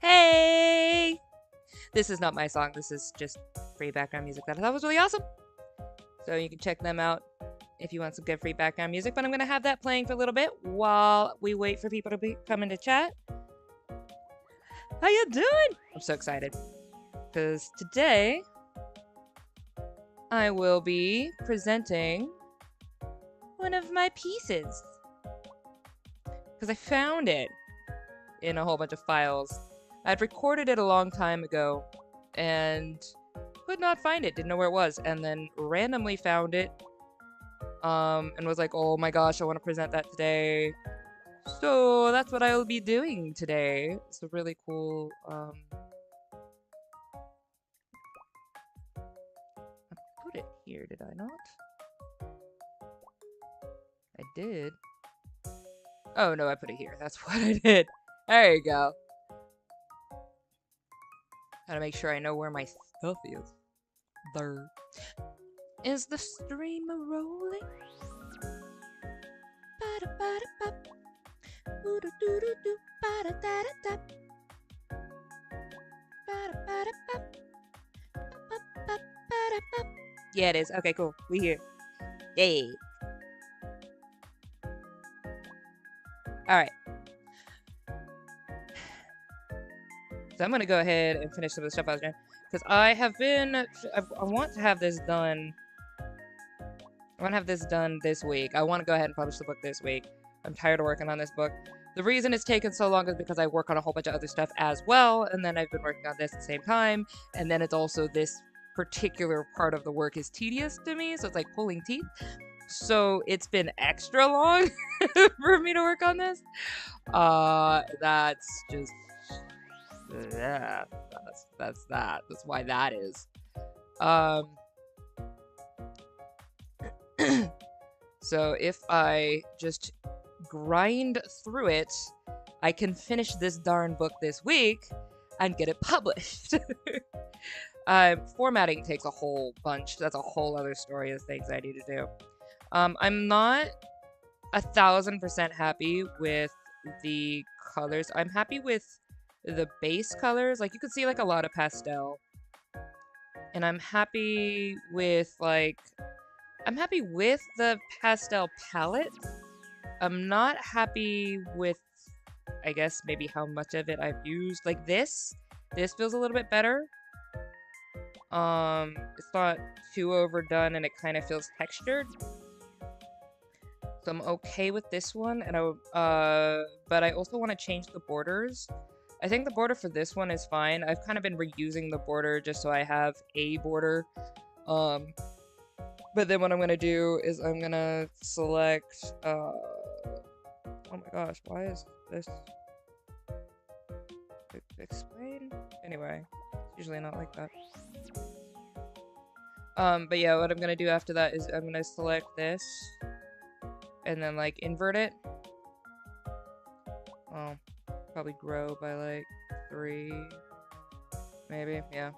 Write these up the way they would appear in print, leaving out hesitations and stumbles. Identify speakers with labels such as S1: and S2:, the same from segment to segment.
S1: Hey! This is not my song. This is just free background music that I thought was really awesome. So you can check them out if you want some good free background music. But I'm going to have that playing for a little bit while we wait for people to come into chat. How you doing? I'm so excited. Because today, I will be presenting one of my pieces. Because I found it in a whole bunch of files. I'd recorded it a long time ago and could not find it, didn't know where it was, and then randomly found it and was like, oh my gosh, I want to present that today. So that's what I will be doing today. It's a really cool I put it here, did I not? I did. Oh no, I put it here. That's what I did. There you go. Gotta make sure I know where my stuff is. There. Is the stream rolling? Yeah, it is. Okay, cool. We here. Yay. Alright. So I'm gonna go ahead and finish some of the stuff I was doing. Because I have been... I want to have this done... I want to have this done this week. I want to go ahead and publish the book this week. I'm tired of working on this book. The reason it's taken so long is because I work on a whole bunch of other stuff as well, and then I've been working on this at the same time, and then it's also this particular part of the work is tedious to me, so it's like pulling teeth. So it's been extra long for me to work on this. That's just... yeah, that's that. That's why that is. So if I just grind through it, I can finish this darn book this week and get it published. Formatting takes a whole bunch. That's a whole other story of things I need to do. I'm not 1000% happy with the colors. I'm happy with the base colors. Like, you can see, like, a lot of pastel. And I'm happy with, like... I'm happy with the pastel palette. I'm not happy with, I guess, maybe how much of it I've used. Like, this feels a little bit better. It's not too overdone, and it kind of feels textured. So I'm okay with this one, and but I also want to change the borders. I think the border for this one is fine. I've kind of been reusing the border just so I have a border. But then what I'm gonna do is I'm gonna select, oh my gosh, why is this, explain? Anyway, it's usually not like that. But yeah, what I'm gonna do after that is I'm gonna select this, and then, like, invert it. Oh, probably grow by, like, 3, maybe, yeah.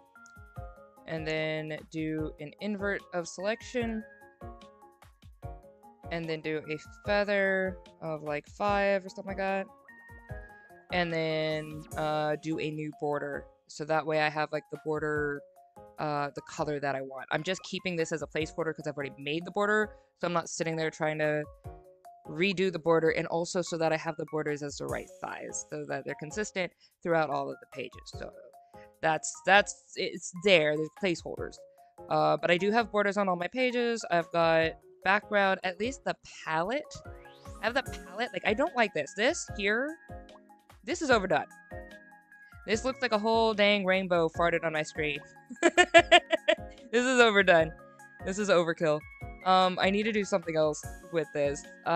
S1: And then do an invert of selection, and then do a feather of like 5 or something like that, and then do a new border, so that way I have like the border, the color that I want. I'm just keeping this as a placeholder because I've already made the border, so I'm not sitting there trying to redo the border, and also so that I have the borders as the right size, so that they're consistent throughout all of the pages. So it's there, there's placeholders. But I do have borders on all my pages. I've got background, at least the palette. I have the palette, like, I don't like this. This here, this is overdone. This looks like a whole dang rainbow farted on my screen. This is overdone. This is overkill. I need to do something else with this. So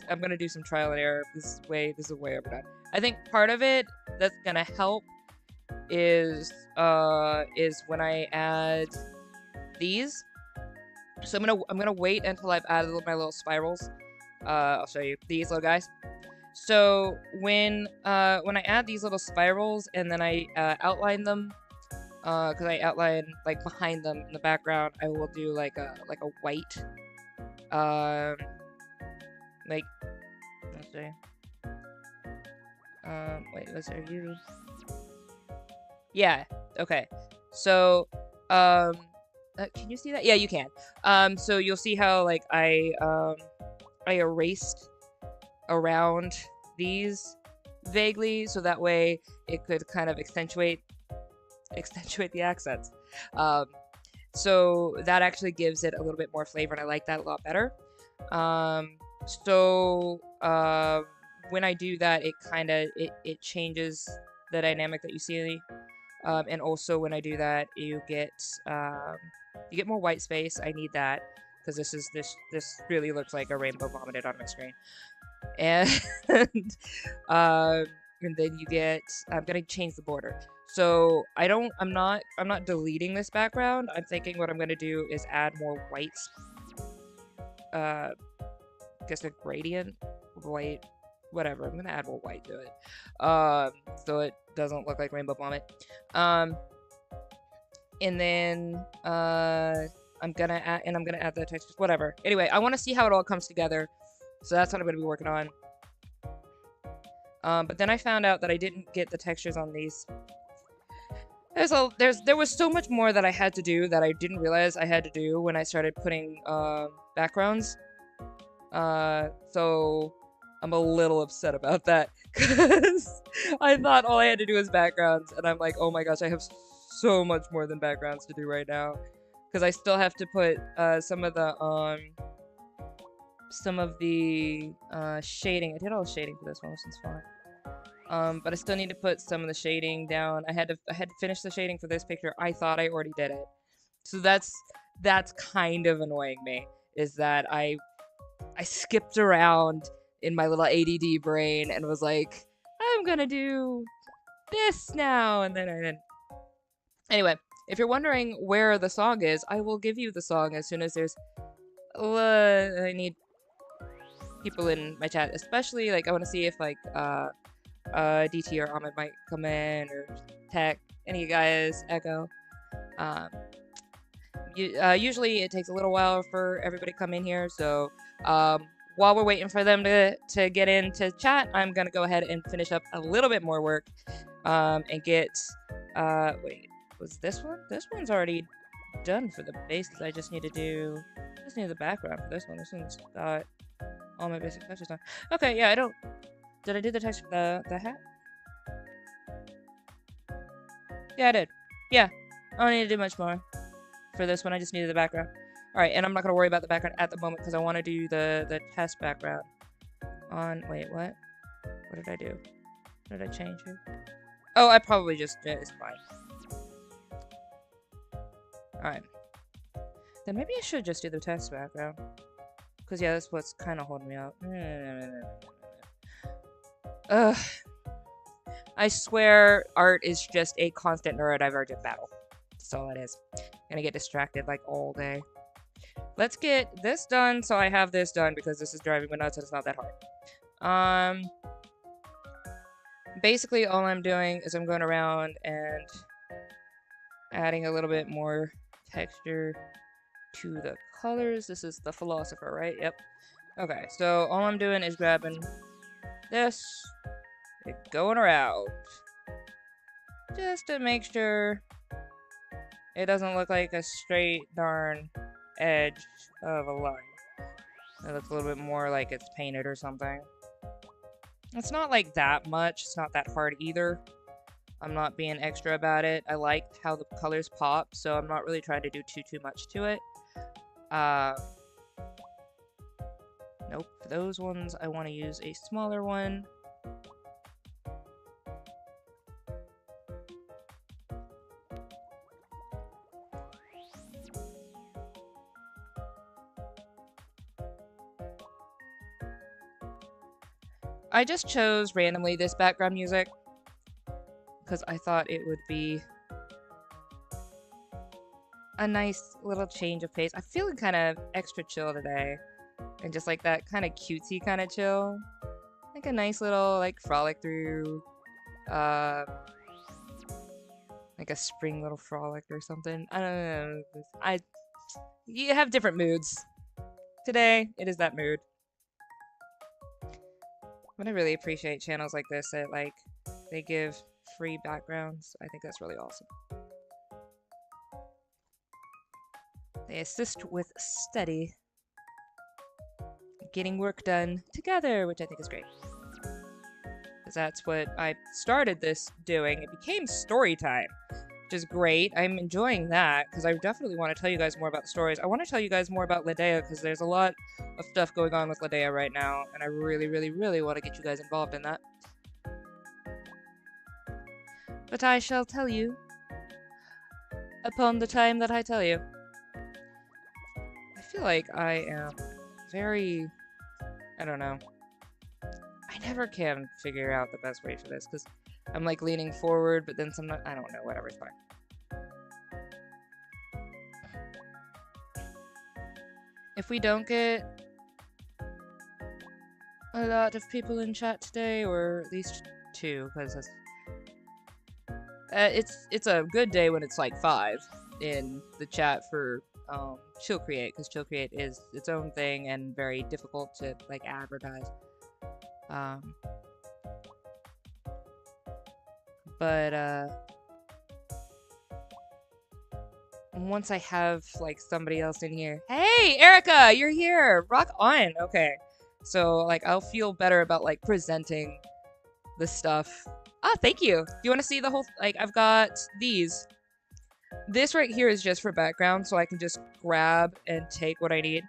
S1: I'm gonna do some trial and error. This is way overdone. I think part of it that's gonna help is when I add these. So I'm gonna wait until I've added my little spirals. I'll show you these little guys. So when I add these little spirals and then I outline them, because I outline like behind them in the background, I will do like a white, like see. Wait, are you? Yeah, okay. So, can you see that? Yeah, you can. So you'll see how, like, I erased around these vaguely, so that way it could kind of accentuate the accents. So that actually gives it a little bit more flavor, and I like that a lot better. So when I do that, it changes the dynamic that you see. And also when I do that, you get more white space. I need that because this really looks like a rainbow vomited on my screen. And and then you get, I'm gonna change the border. So I'm not deleting this background. I'm thinking what I'm gonna do is add more whites. I guess a gradient, white, whatever. I'm gonna add more white to it, so it doesn't look like rainbow vomit. And then I'm gonna add the textures, whatever. Anyway, I want to see how it all comes together, so that's what I'm gonna be working on. But then I found out that I didn't get the textures on these. There was so much more that I had to do that I didn't realize I had to do when I started putting backgrounds. So I'm a little upset about that because I thought all I had to do was backgrounds, and I'm like, oh my gosh, I have so much more than backgrounds to do right now because I still have to put some of the shading. I did all the shading for this one, which is fine. But I still need to put some of the shading down. I had to finish the shading for this picture. I thought I already did it. So that's kind of annoying me, is that I skipped around in my little ADD brain and was like, I'm gonna do this now, and then I didn't. Anyway, if you're wondering where the song is, I will give you the song as soon as there's I need people in my chat, especially, like, I want to see if, like, DT or Ahmed might come in, or Tech, any of you guys, Echo. Usually it takes a little while for everybody to come in here, so while we're waiting for them to get into chat, I'm gonna go ahead and finish up a little bit more work, and get, wait, was this one? This one's already done for the bases. I just need the background for this one. This one's got all my basic touches done. Okay, yeah, did I do the text for the hat? Yeah, I did. Yeah, I don't need to do much more for this one. I just needed the background. Alright, and I'm not gonna worry about the background at the moment because I want to do the test background on, wait, what? What did I do? What did I change here? Oh, I probably just did. It's fine. Alright. Then maybe I should just do the test background. Because, yeah, that's what's kind of holding me up. Ugh. I swear art is just a constant neurodivergent battle. That's all it is. Gonna get distracted, like, all day. Let's get this done so I have this done, because this is driving me nuts and it's not that hard. Basically, all I'm doing is I'm going around and adding a little bit more texture to the colors. This is the philosopher, right? Yep. Okay, so all I'm doing is grabbing this and going around just to make sure it doesn't look like a straight darn edge of a line. It looks a little bit more like it's painted or something. It's not like that much. It's not that hard either. I'm not being extra about it. I like how the colors pop, so I'm not really trying to do too much to it. Nope. For those ones, I want to use a smaller one. I just chose randomly this background music because I thought it would be a nice little change of pace. I'm feeling kind of extra chill today, and just like that kind of cutesy kind of chill, like a nice little like frolic through, like a spring little frolic or something. I don't know. You have different moods. Today it is that mood. But I really appreciate channels like this that, like, they give free backgrounds. I think that's really awesome. They assist with study, getting work done together, which I think is great. Because that's what I started this doing. It became Storytime, which is great. I'm enjoying that, because I definitely want to tell you guys more about the stories. I want to tell you guys more about andHiya, because there's a lot of stuff going on with andHiya right now, and I really, really, really want to get you guys involved in that. But I shall tell you upon the time that I tell you. I feel like I am very... I don't know. I never can figure out the best way for this, because I'm like leaning forward, but then sometimes... I don't know, whatever, it's fine. If we don't get a lot of people in chat today, or at least 2, because it's a good day when it's like 5 in the chat for ChillCreate, because ChillCreate is its own thing and very difficult to like advertise. Once I have like somebody else in here, hey Erica, you're here, rock on. Okay, so like I'll feel better about like presenting the stuff. Ah, thank you. Do you want to see the whole, like, I've got these. This right here is just for background, so I can just grab and take what I need.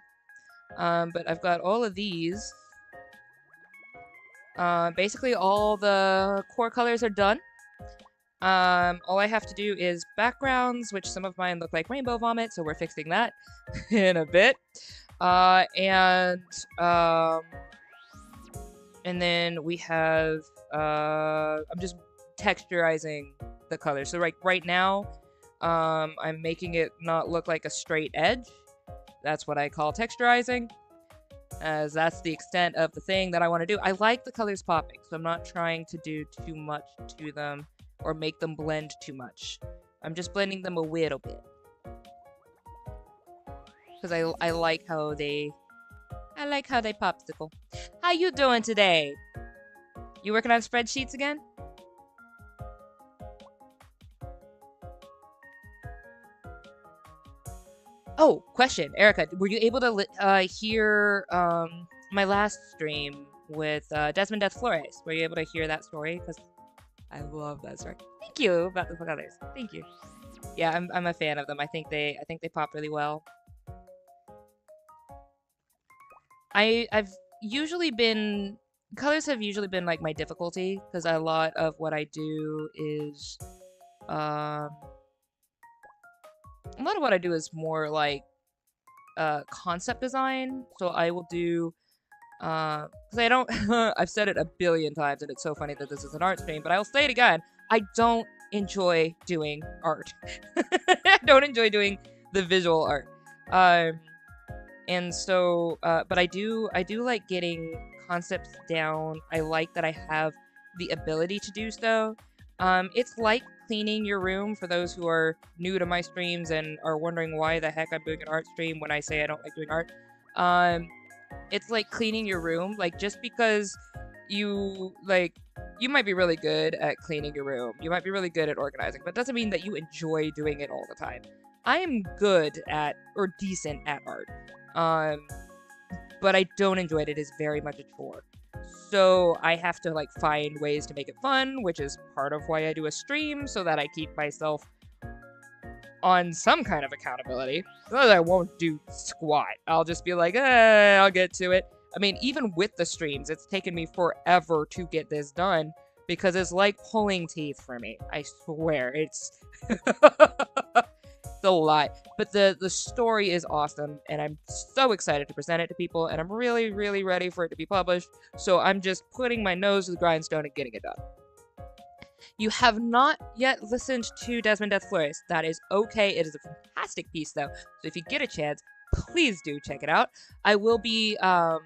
S1: But I've got all of these. Basically all the core colors are done. All I have to do is backgrounds, which some of mine look like rainbow vomit, so we're fixing that in a bit. And then we have, I'm just texturizing the colors. So right now, I'm making it not look like a straight edge. That's what I call texturizing, as that's the extent of the thing that I want to do. I like the colors popping, so I'm not trying to do too much to them or make them blend too much. I'm just blending them a little bit. Because I like how they popsicle. How you doing today? You working on spreadsheets again? Oh, question, Erica, were you able to hear my last stream with Desmond Death Flores? Were you able to hear that story? Because I love that story. Thank you about the others. Thank you. Yeah, I'm a fan of them. I think they pop really well. I've usually been, colors have usually been like my difficulty, because a lot of what I do is a lot of what I do is more like concept design. So I will do because I don't I've said it a billion times, and it's so funny that this is an art stream, but I'll say it again. I don't enjoy doing art. I don't enjoy doing the visual art. And so, but I do like getting concepts down. I like that I have the ability to do so. It's like cleaning your room, for those who are new to my streams and are wondering why the heck I'm doing an art stream when I say I don't like doing art. It's like cleaning your room. Like, just because you might be really good at cleaning your room, you might be really good at organizing, but it doesn't mean that you enjoy doing it all the time. I am good at, or decent at art. But I don't enjoy it. It is very much a chore. So I have to like find ways to make it fun, which is part of why I do a stream, so that I keep myself on some kind of accountability. Otherwise I won't do squat. I'll just be like, I'll get to it. I mean, even with the streams, it's taken me forever to get this done, because it's like pulling teeth for me. I swear, it's a lot. But the story is awesome, and I'm so excited to present it to people, and I'm really, really ready for it to be published. So I'm just putting my nose to the grindstone and getting it done. You have not yet listened to Desmond Death Flores. That is okay. It is a fantastic piece, though. So if you get a chance, please do check it out. I will be, I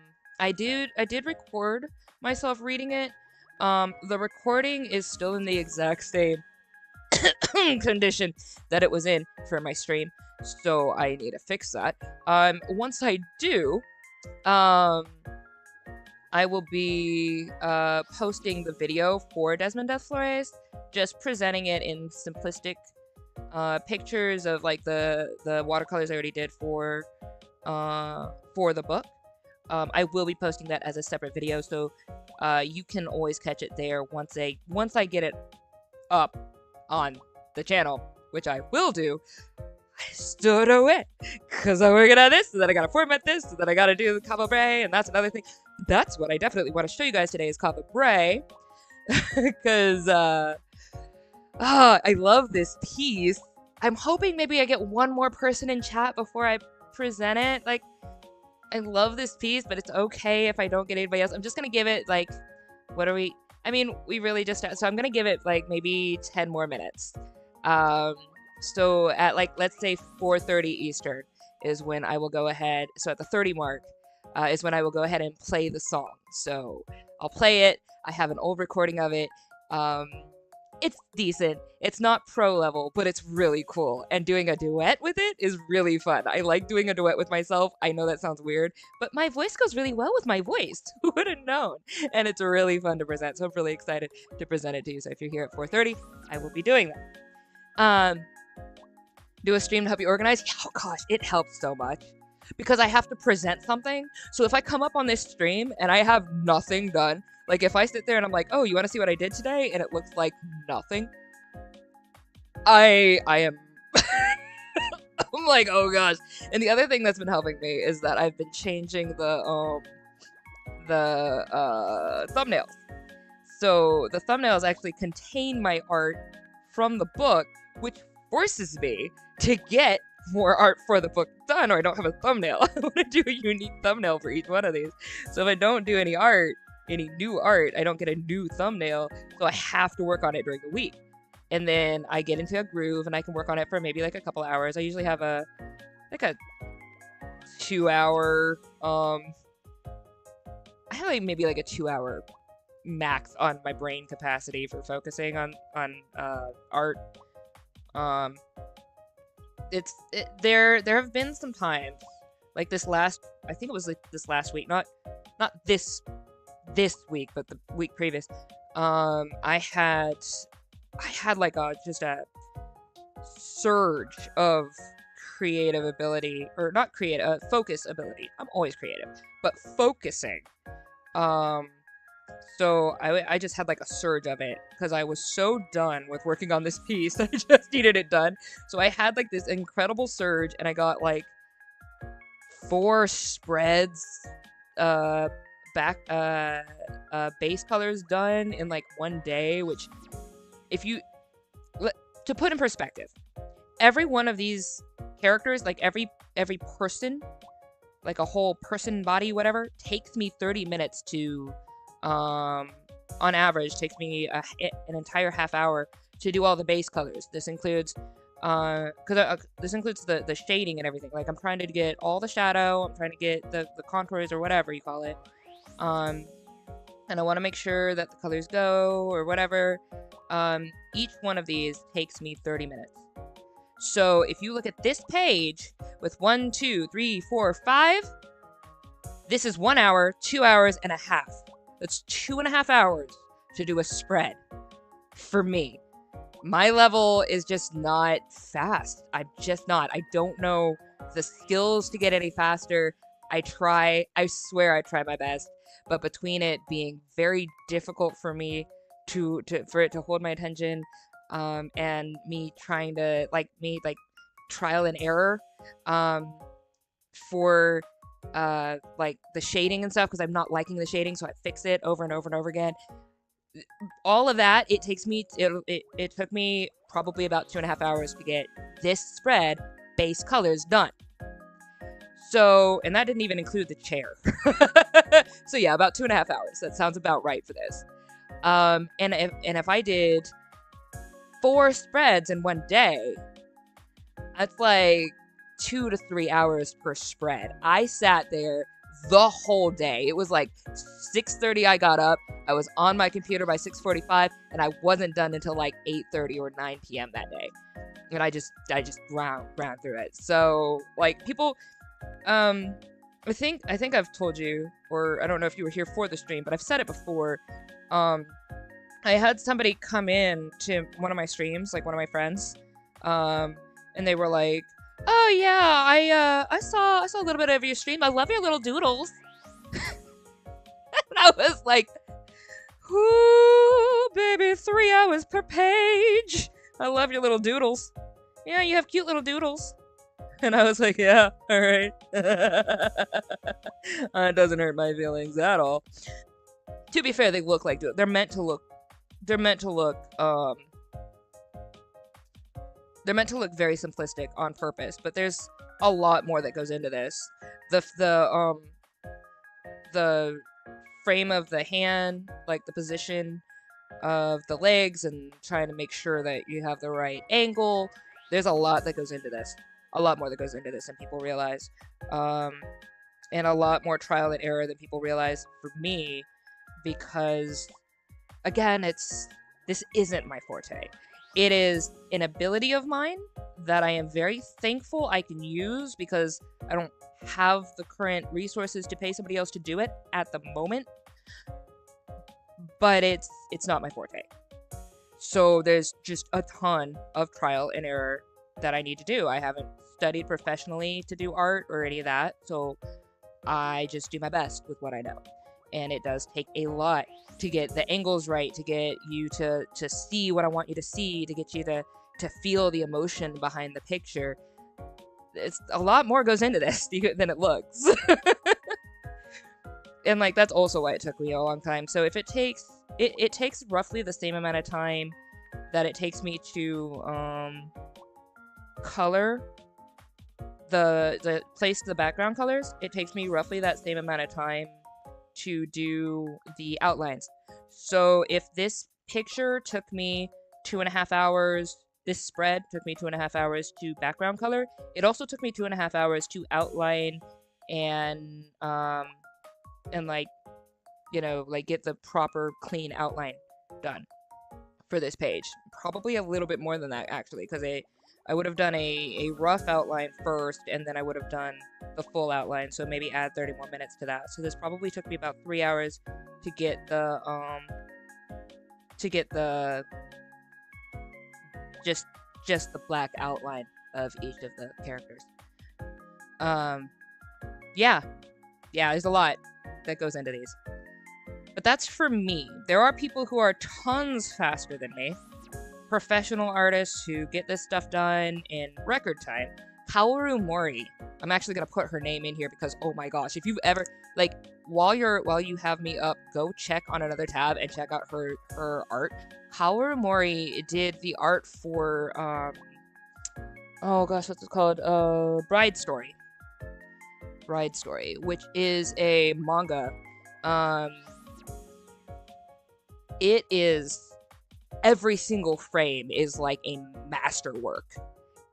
S1: did record myself reading it. The recording is still in the exact same condition that it was in for my stream, so I need to fix that. Once I do, I will be posting the video for Desmond Death Flores, just presenting it in simplistic pictures of like the watercolors I already did for the book. I will be posting that as a separate video, so you can always catch it there once I get it up on the channel, which I will do. I still don't know it, because I'm working on this, and then I gotta format this, and then I gotta do the Cabo Bray, and that's another thing. That's what I definitely want to show you guys today is Cabo Bray, because I love this piece. I'm hoping maybe I get one more person in chat before I present it. Like, I love this piece, but it's okay if I don't get anybody else. I'm just gonna give it like, what are we? I mean, we really just, so I'm gonna give it like maybe 10 more minutes. So at like, let's say 4:30 Eastern is when I will go ahead. So at the 30 mark is when I will go ahead and play the song. So I'll play it. I have an old recording of it. It's decent. It's not pro level, but it's really cool. And doing a duet with it is really fun. I like doing a duet with myself. I know that sounds weird, but my voice goes really well with my voice. Who would have known? And it's really fun to present. So I'm really excited to present it to you. So if you're here at 4:30, I will be doing that. Do a stream to help you organize? Oh gosh, it helps so much. Because I have to present something. So if I come up on this stream and I have nothing done, like if I sit there and I'm like, oh, you want to see what I did today? And it looks like nothing. I am... I'm like, oh gosh. And the other thing that's been helping me is that I've been changing the thumbnails. So the thumbnails actually contain my art from the book, which forces me to get more art for the book done, or I don't have a thumbnail. I want to do a unique thumbnail for each one of these. So if I don't do any new art, I don't get a new thumbnail. So I have to work on it during the week. And then I get into a groove and I can work on it for maybe like a couple hours. I usually have a 2-hour, I have like maybe like a 2-hour max on my brain capacity for focusing on art. There have been some times like I think it was like this last week, not this week, but the week previous. I had like just a surge of creative ability, or not creative, focus ability. I'm always creative, but focusing. So I just had like a surge of it because I was so done with working on this piece that I just needed it done. So I had like this incredible surge, and I got like 4 spreads, base colors done in like one day, which to put in perspective, every one of these characters, like every person, like a whole person body, whatever, takes me 30 minutes to, on average, takes me an entire half hour to do all the base colors. This includes, this includes the shading and everything. Like I'm trying to get all the shadow, I'm trying to get the contours or whatever you call it. And I want to make sure that the colors go or whatever. Each one of these takes me 30 minutes. So if you look at this page with 1, 2, 3, 4, 5, this is 1 hour, 2 hours and a half. That's 2.5 hours to do a spread for me. My level is just not fast. I'm just not. I don't know the skills to get any faster. I swear I try my best, but between it being very difficult for me for it to hold my attention, and me trying to trial and error, for like the shading and stuff, because I'm not liking the shading, so I fix it over and over and over again. All of that, it took me probably about 2.5 hours to get this spread base colors done. So, and that didn't even include the chair. So yeah, about 2.5 hours. That sounds about right for this. And if I did 4 spreads in one day, that's like 2 to 3 hours per spread. I sat there the whole day. It was like 6:30 I got up. I was on my computer by 6:45, and I wasn't done until like 8:30 or 9 p.m. that day. And I just ground through it. So like people, I think I've told you, or I don't know if you were here for the stream, but I've said it before. Um, I had somebody come in to one of my streams, like one of my friends, um, and they were like, "Oh yeah, I saw a little bit of your stream. I love your little doodles." And I was like, "Ooh, baby, 3 hours per page. I love your little doodles. Yeah, you have cute little doodles." And I was like, "Yeah, all right." It doesn't hurt my feelings at all. To be fair, they look like they're meant to look. They're meant to look. They're meant to look very simplistic on purpose, but there's a lot more that goes into this. The frame of the hand, like the position of the legs, and trying to make sure that you have the right angle. There's a lot that goes into this. A lot more that goes into this than people realize. And a lot more trial and error than people realize for me, because again, this isn't my forte. It is an ability of mine that I am very thankful I can use, because I don't have the current resources to pay somebody else to do it at the moment. But it's not my forte. So there's just a ton of trial and error that I need to do. I haven't studied professionally to do art or any of that, so I just do my best with what I know. And it does take a lot to get the angles right, to get you to see what I want you to see, to get you to feel the emotion behind the picture. It's a lot more goes into this than it looks. And like, that's also why it took me a long time. So if it takes roughly the same amount of time that it takes me to color the place the background colors, it takes me roughly that same amount of time to do the outlines. So if this picture took me 2.5 hours, this spread took me 2.5 hours to background color, it also took me 2.5 hours to outline and like, you know, like get the proper clean outline done for this page. Probably a little bit more than that, actually, because I would have done a rough outline first, and then I would have done the full outline, so maybe add 30 more minutes to that. So this probably took me about 3 hours to get the just the black outline of each of the characters. Yeah, there's a lot that goes into these. But that's for me. There are people who are tons faster than me. Professional artists who get this stuff done in record time. Kaoru Mori. I'm actually gonna put her name in here because, oh my gosh, if you've ever, like, while you have me up, go check on another tab and check out her art. Kaoru Mori did the art for oh gosh, what's it called? Bride Story, which is a manga. It is, every single frame is like a masterwork,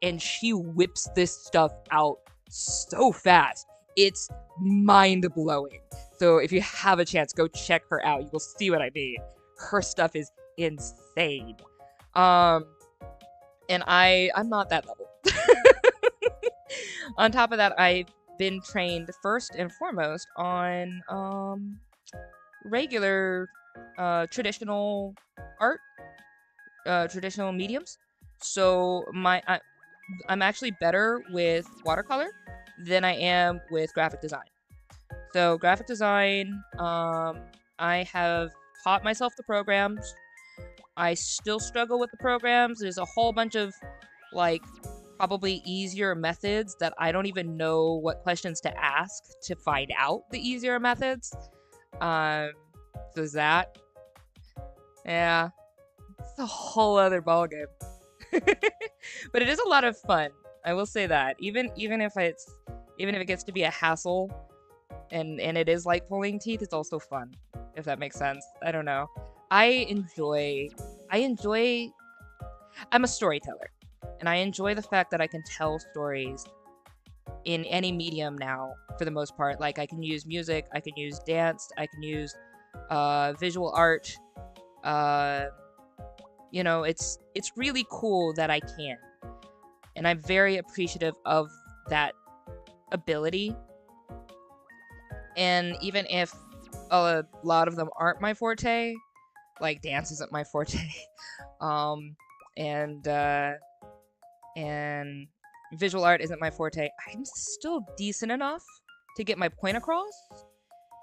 S1: and she whips this stuff out so fast. It's mind-blowing. So if you have a chance, go check her out. You will see what I mean. Her stuff is insane. And I'm not that level. On top of that, I've been trained first and foremost on regular traditional art, traditional mediums. So I'm actually better with watercolor than I am with graphic design. So graphic design, I have taught myself the programs. I still struggle with the programs. There's a whole bunch of, like, probably easier methods that I don't even know what questions to ask to find out the easier methods. So that, yeah, it's a whole other ballgame. But it is a lot of fun. I will say that. Even if it gets to be a hassle, and it is like pulling teeth, it's also fun, if that makes sense. I don't know. I'm a storyteller, and I enjoy the fact that I can tell stories in any medium now, for the most part. Like, I can use music, I can use dance, I can use visual art. You know, it's really cool that I can. And I'm very appreciative of that ability. And even if a lot of them aren't my forte, like dance isn't my forte, um, and and visual art isn't my forte, I'm still decent enough to get my point across.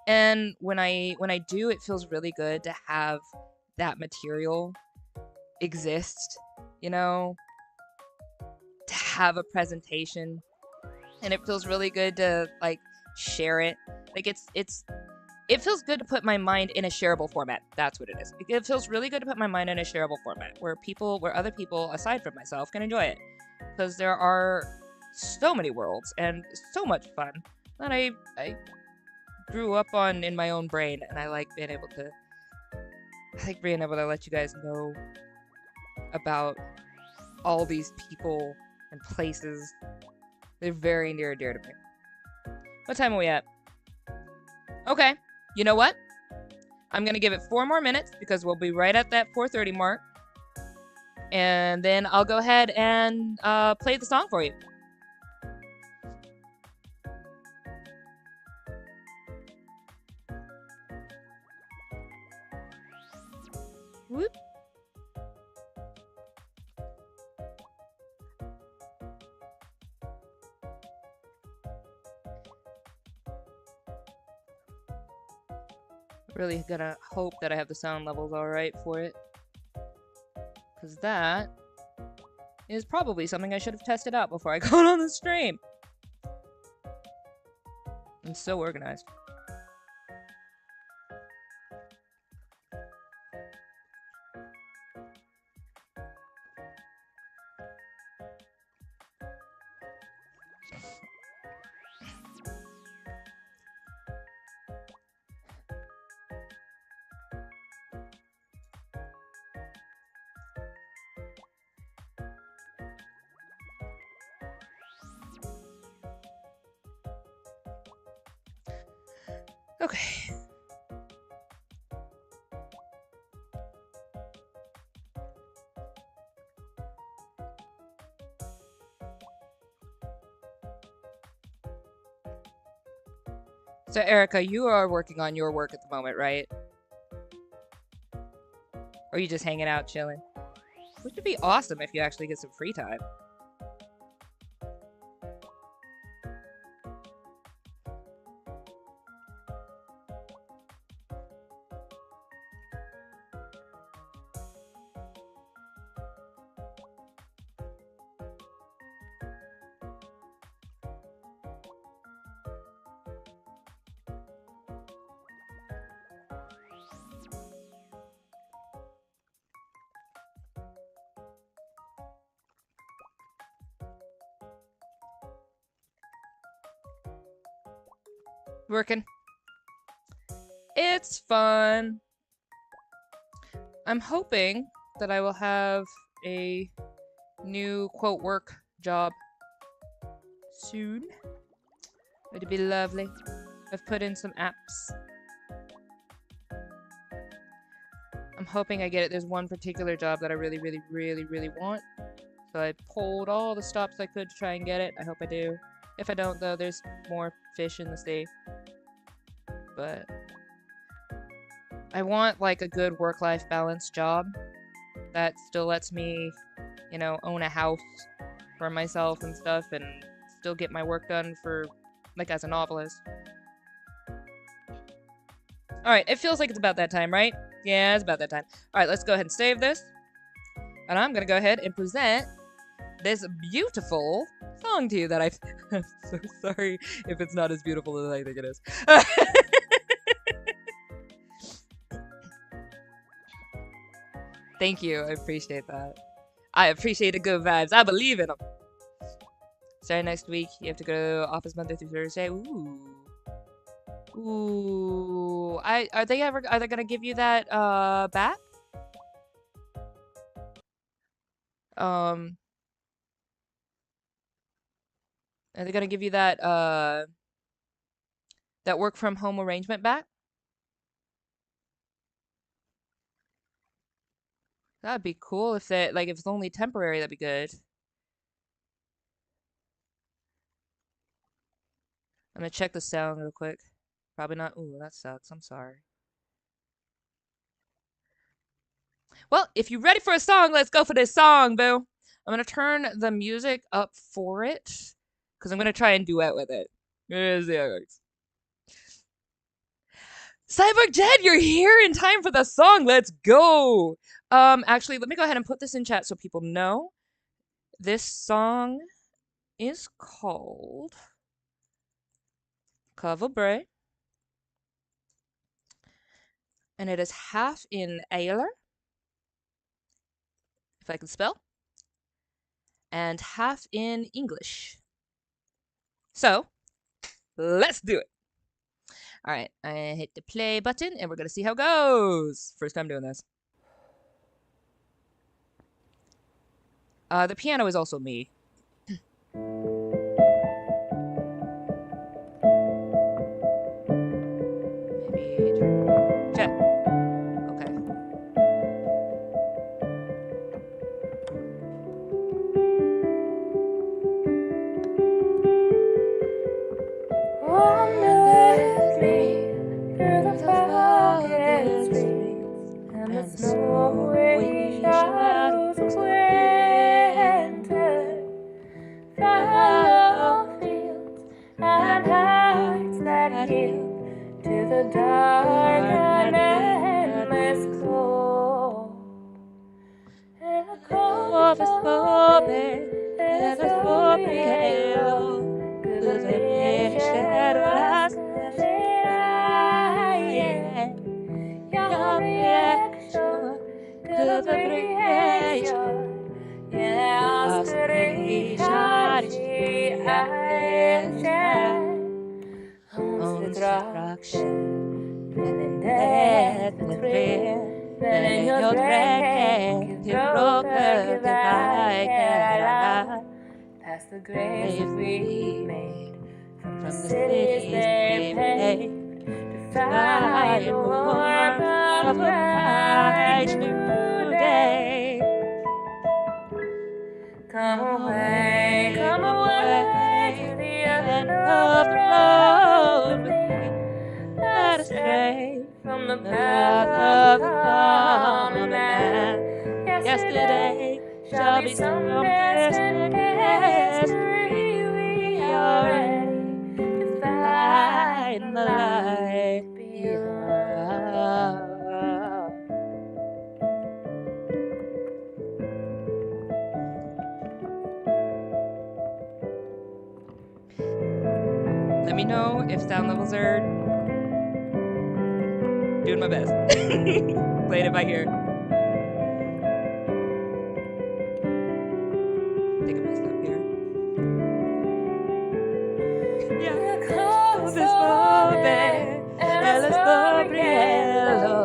S1: And when I do, it feels really good to have that material exist, you know, to have a presentation, and it feels really good to like share it. Like it feels good to put my mind in a shareable format. That's what it is. It feels really good to put my mind in a shareable format where other people aside from myself can enjoy it, because there are so many worlds and so much fun that I grew up on in my own brain, and I like being able to let you guys know about all these people and places. They're very near and dear to me. What time are we at? Okay. You know what? I'm going to give it 4 more minutes because we'll be right at that 4:30 mark. And then I'll go ahead and play the song for you. Whoop. Really gonna hope that I have the sound levels alright for it, because that is probably something I should have tested out before I got on the stream. I'm so organized. Okay. So Erica, you are working on your work at the moment, right? Or are you just hanging out, chilling? Which would be awesome if you actually get some free time. Working. It's fun. I'm hoping that I will have a new quote work job soon. It'd be lovely. I've put in some apps. I'm hoping I get it. There's one particular job that I really, really, really, really want. So I pulled all the stops I could to try and get it. I hope I do. If I don't, though, there's more fish in the sea. But I want, like, a good work-life balance job that still lets me, you know, own a house for myself and stuff, and still get my work done for, like, as a novelist. Alright, it feels like it's about that time, right? Yeah, it's about that time. Alright, let's go ahead and save this. And I'm gonna go ahead and present this beautiful song to you that I'm so sorry if it's not as beautiful as I think it is. Thank you, I appreciate that. I appreciate the good vibes. I believe in them. Starting next week, you have to go to office Monday through Thursday. Ooh. Ooh. Are they gonna give you that back? Are they gonna give you that that work from home arrangement back? That'd be cool if they if it's only temporary, that'd be good. I'm gonna check the sound real quick. Probably not. Ooh, that sucks. I'm sorry. Well, if you're ready for a song, let's go for this song, boo. I'm gonna turn the music up for it because I'm gonna try and duet with it. Here's the works. Cyborg Jed, you're here in time for the song. Let's go. Actually, let me go ahead and put this in chat so people know. This song is called Cover Bray, and it is half in Ayler, if I can spell, and half in English. So, let's do it. All right, I hit the play button, and we're gonna see how it goes. First time doing this. The piano is also me. Maybe turn. Check. Okay.
S2: Wander with me through the foggy streets and the snowy shadows of winter. Follow fields and hearts that yield to the dark and endless cold. And the cold is falling, and the stormy halo. The red shadow last your reaction to the creation. Yeah, destruction, and death and thrill. Then in your dread, give broker, give I past the graves we made, from the cities they paved, to find the warmth of a bright new day. Come away to the end of the road with me, led astray from the path of the common man. Yesterday shall be some distant history. We are ready to find the light beyond.
S1: Let me know if sound levels are doing my best. Play it if I hear. Take a nice step here. Yeah. Close this moment, and let's go briello.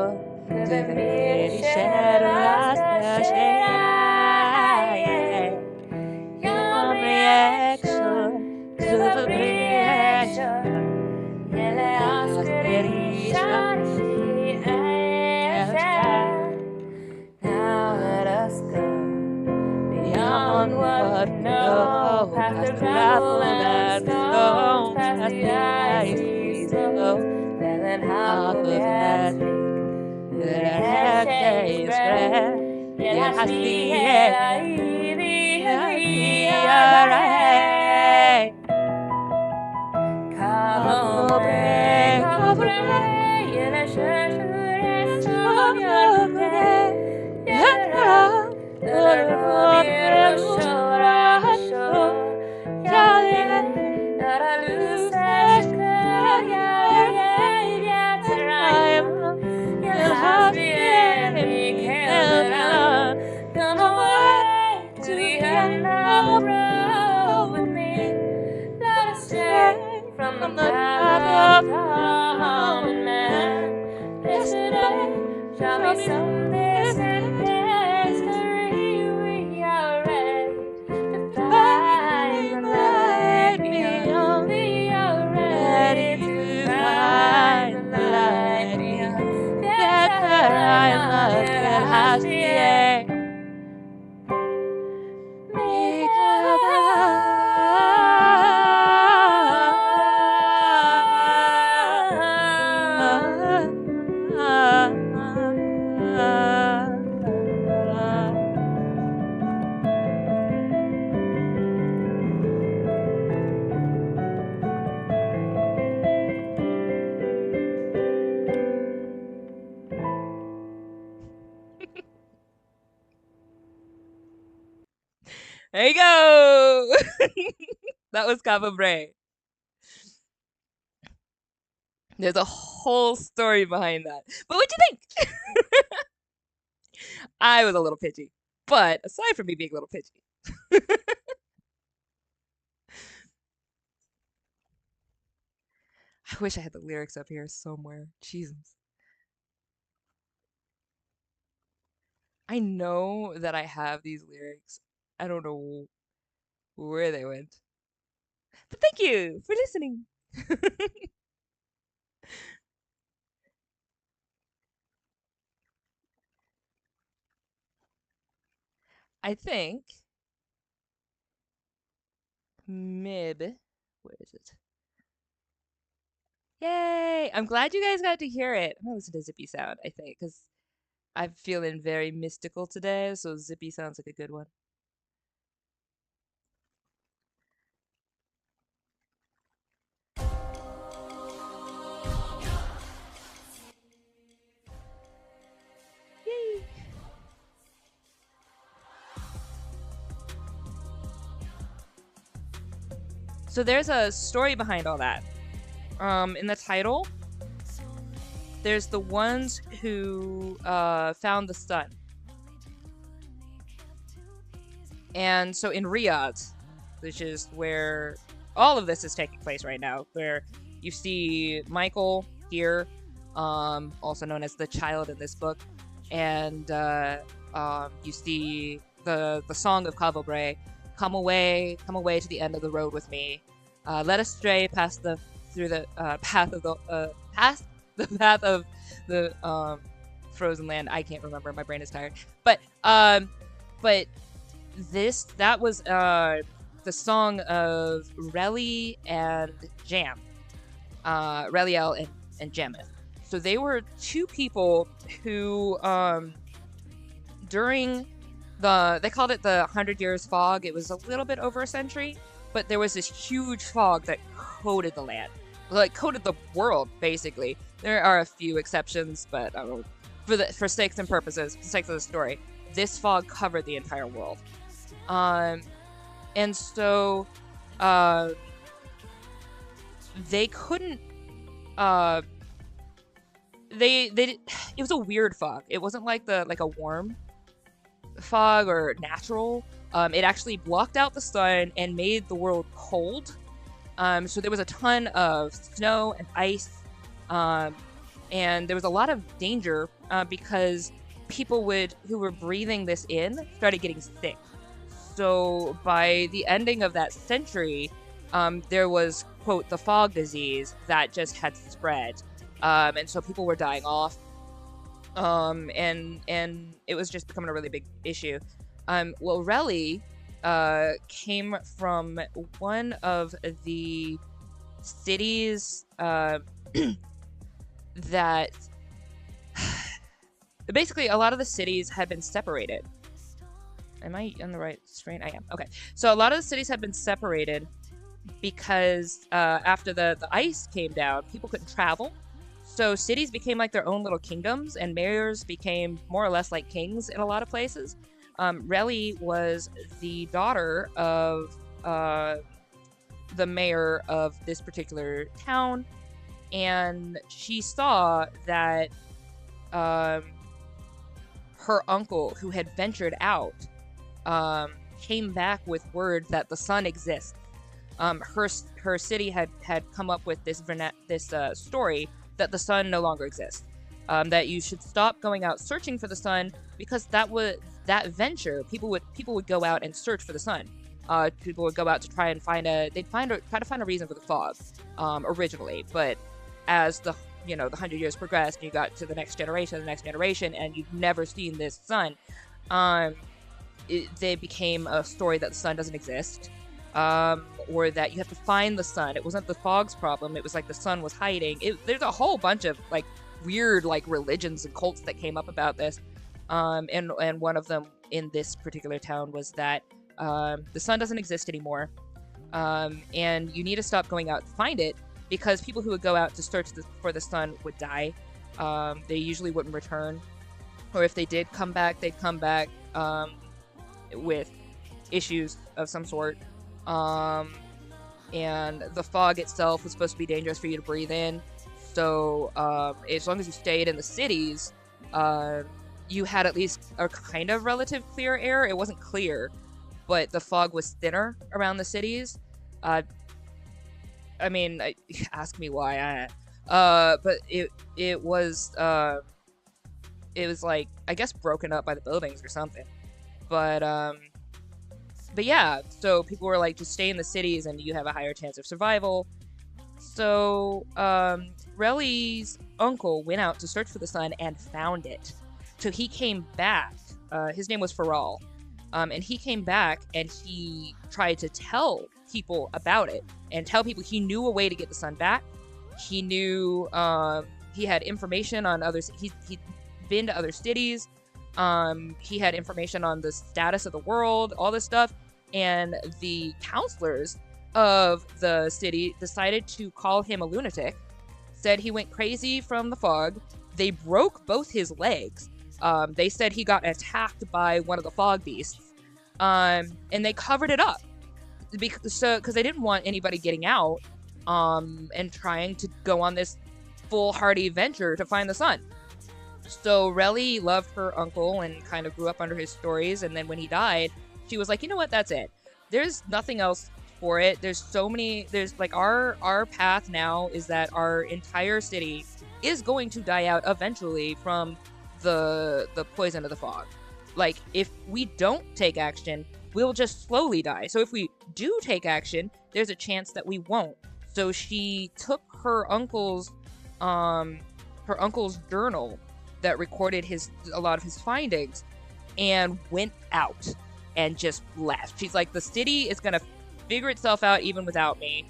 S1: To the pretty shadow last your reaction to the creation. Now let us go beyond what we know, past the gravel and stones, past the icy slope. Then how could that speak? The head is red, yet has the air. Come away, in a church of your way. Come away to the end of the road with me. Let us stray from the path of common man. Yesterday shall be some distant history. We are ready to find the light beyond. We are ready to find the light beyond. That I love that has the air. There you go. That was Cababre. There's a whole story behind that. But what'd you think? I was a little pitchy. But aside from me being a little pitchy, I wish I had the lyrics up here somewhere. Jesus. I know that I have these lyrics. I don't know where they went. But thank you for listening. I think mid. Where is it? Yay! I'm glad you guys got to hear it. I'm gonna listen to Zippy Sound, I think, because I'm feeling very mystical today, so Zippy sounds like a good one. Yay! So there's a story behind all that. In the title, there's the ones who found the sun. And so in Riyadh, which is where all of this is taking place right now, where you see Michael here, also known as the child in this book, and you see the song of Cavalbre, come away to the end of the road with me. Let us stray past the path of the frozen land. I can't remember. My brain is tired. But that was the song of Relly and Jam, Reliel and Jameth. So they were two people who during they called it the 100 Years Fog. It was a little bit over a century, but there was this huge fog that coated the land, like coated the world, basically. There are a few exceptions, but for sakes and purposes, for the sake of the story, this fog covered the entire world. And so they couldn't it was a weird fog. It wasn't like a warm fog or natural. It actually blocked out the sun and made the world cold. So there was a ton of snow and ice, and there was a lot of danger because people who were breathing this in started getting sick. So by the ending of that century, there was, quote, the fog disease that just had spread. And so people were dying off. And it was just becoming a really big issue. Well, Relly came from one of the cities that basically a lot of the cities had been separated. Am I on the right screen? I am. Okay. So a lot of the cities had been separated because after the ice came down, people couldn't travel. So cities became like their own little kingdoms, and mayors became more or less like kings in a lot of places. Relly was the daughter of the mayor of this particular town, and she saw that her uncle, who had ventured out, came back with word that the sun exists. Her city had come up with this story that the sun no longer exists. That you should stop going out searching for the sun, because that venture, people would go out and search for the sun. People would go out to try and try to find a reason for the fog originally, but as the 100 years progressed, you got to the next generation, and you've never seen this sun. They became a story that the sun doesn't exist, or that you have to find the sun. It wasn't the fog's problem. It was like the sun was hiding. There's a whole bunch of like weird like religions and cults that came up about this. And one of them in this particular town was that the sun doesn't exist anymore, and you need to stop going out to find it, because people who would go out to search for the sun would die. They usually wouldn't return, or if they did come back, they'd come back with issues of some sort. And the fog itself was supposed to be dangerous for you to breathe in. So as long as you stayed in the cities, you had at least a kind of relative clear air. It wasn't clear, but the fog was thinner around the cities. I mean, ask me why. But it was like, I guess, broken up by the buildings or something. But yeah, so people were like, just stay in the cities and you have a higher chance of survival. So Relly's uncle went out to search for the sun and found it. So he came back. His name was Faral. And he came back and he tried to tell people about it and tell people he knew a way to get the sun back. He knew he had information on others. He'd been to other cities. He had information on the status of the world, all this stuff. And the counselors of the city decided to call him a lunatic, said he went crazy from the fog. They broke both his legs. They said he got attacked by one of the fog beasts. And they covered it up because they didn't want anybody getting out and trying to go on this foolhardy venture to find the sun. So Relly loved her uncle and kind of grew up under his stories. And then when he died, she was like, you know what? That's it. There's nothing else for it. There's like our path now is that our entire city is going to die out eventually from the poison of the fog. Like, if we don't take action, we'll just slowly die. So if we do take action, there's a chance that we won't. So she took her uncle's journal that recorded a lot of his findings and went out and just left. She's like, the city is gonna figure itself out even without me.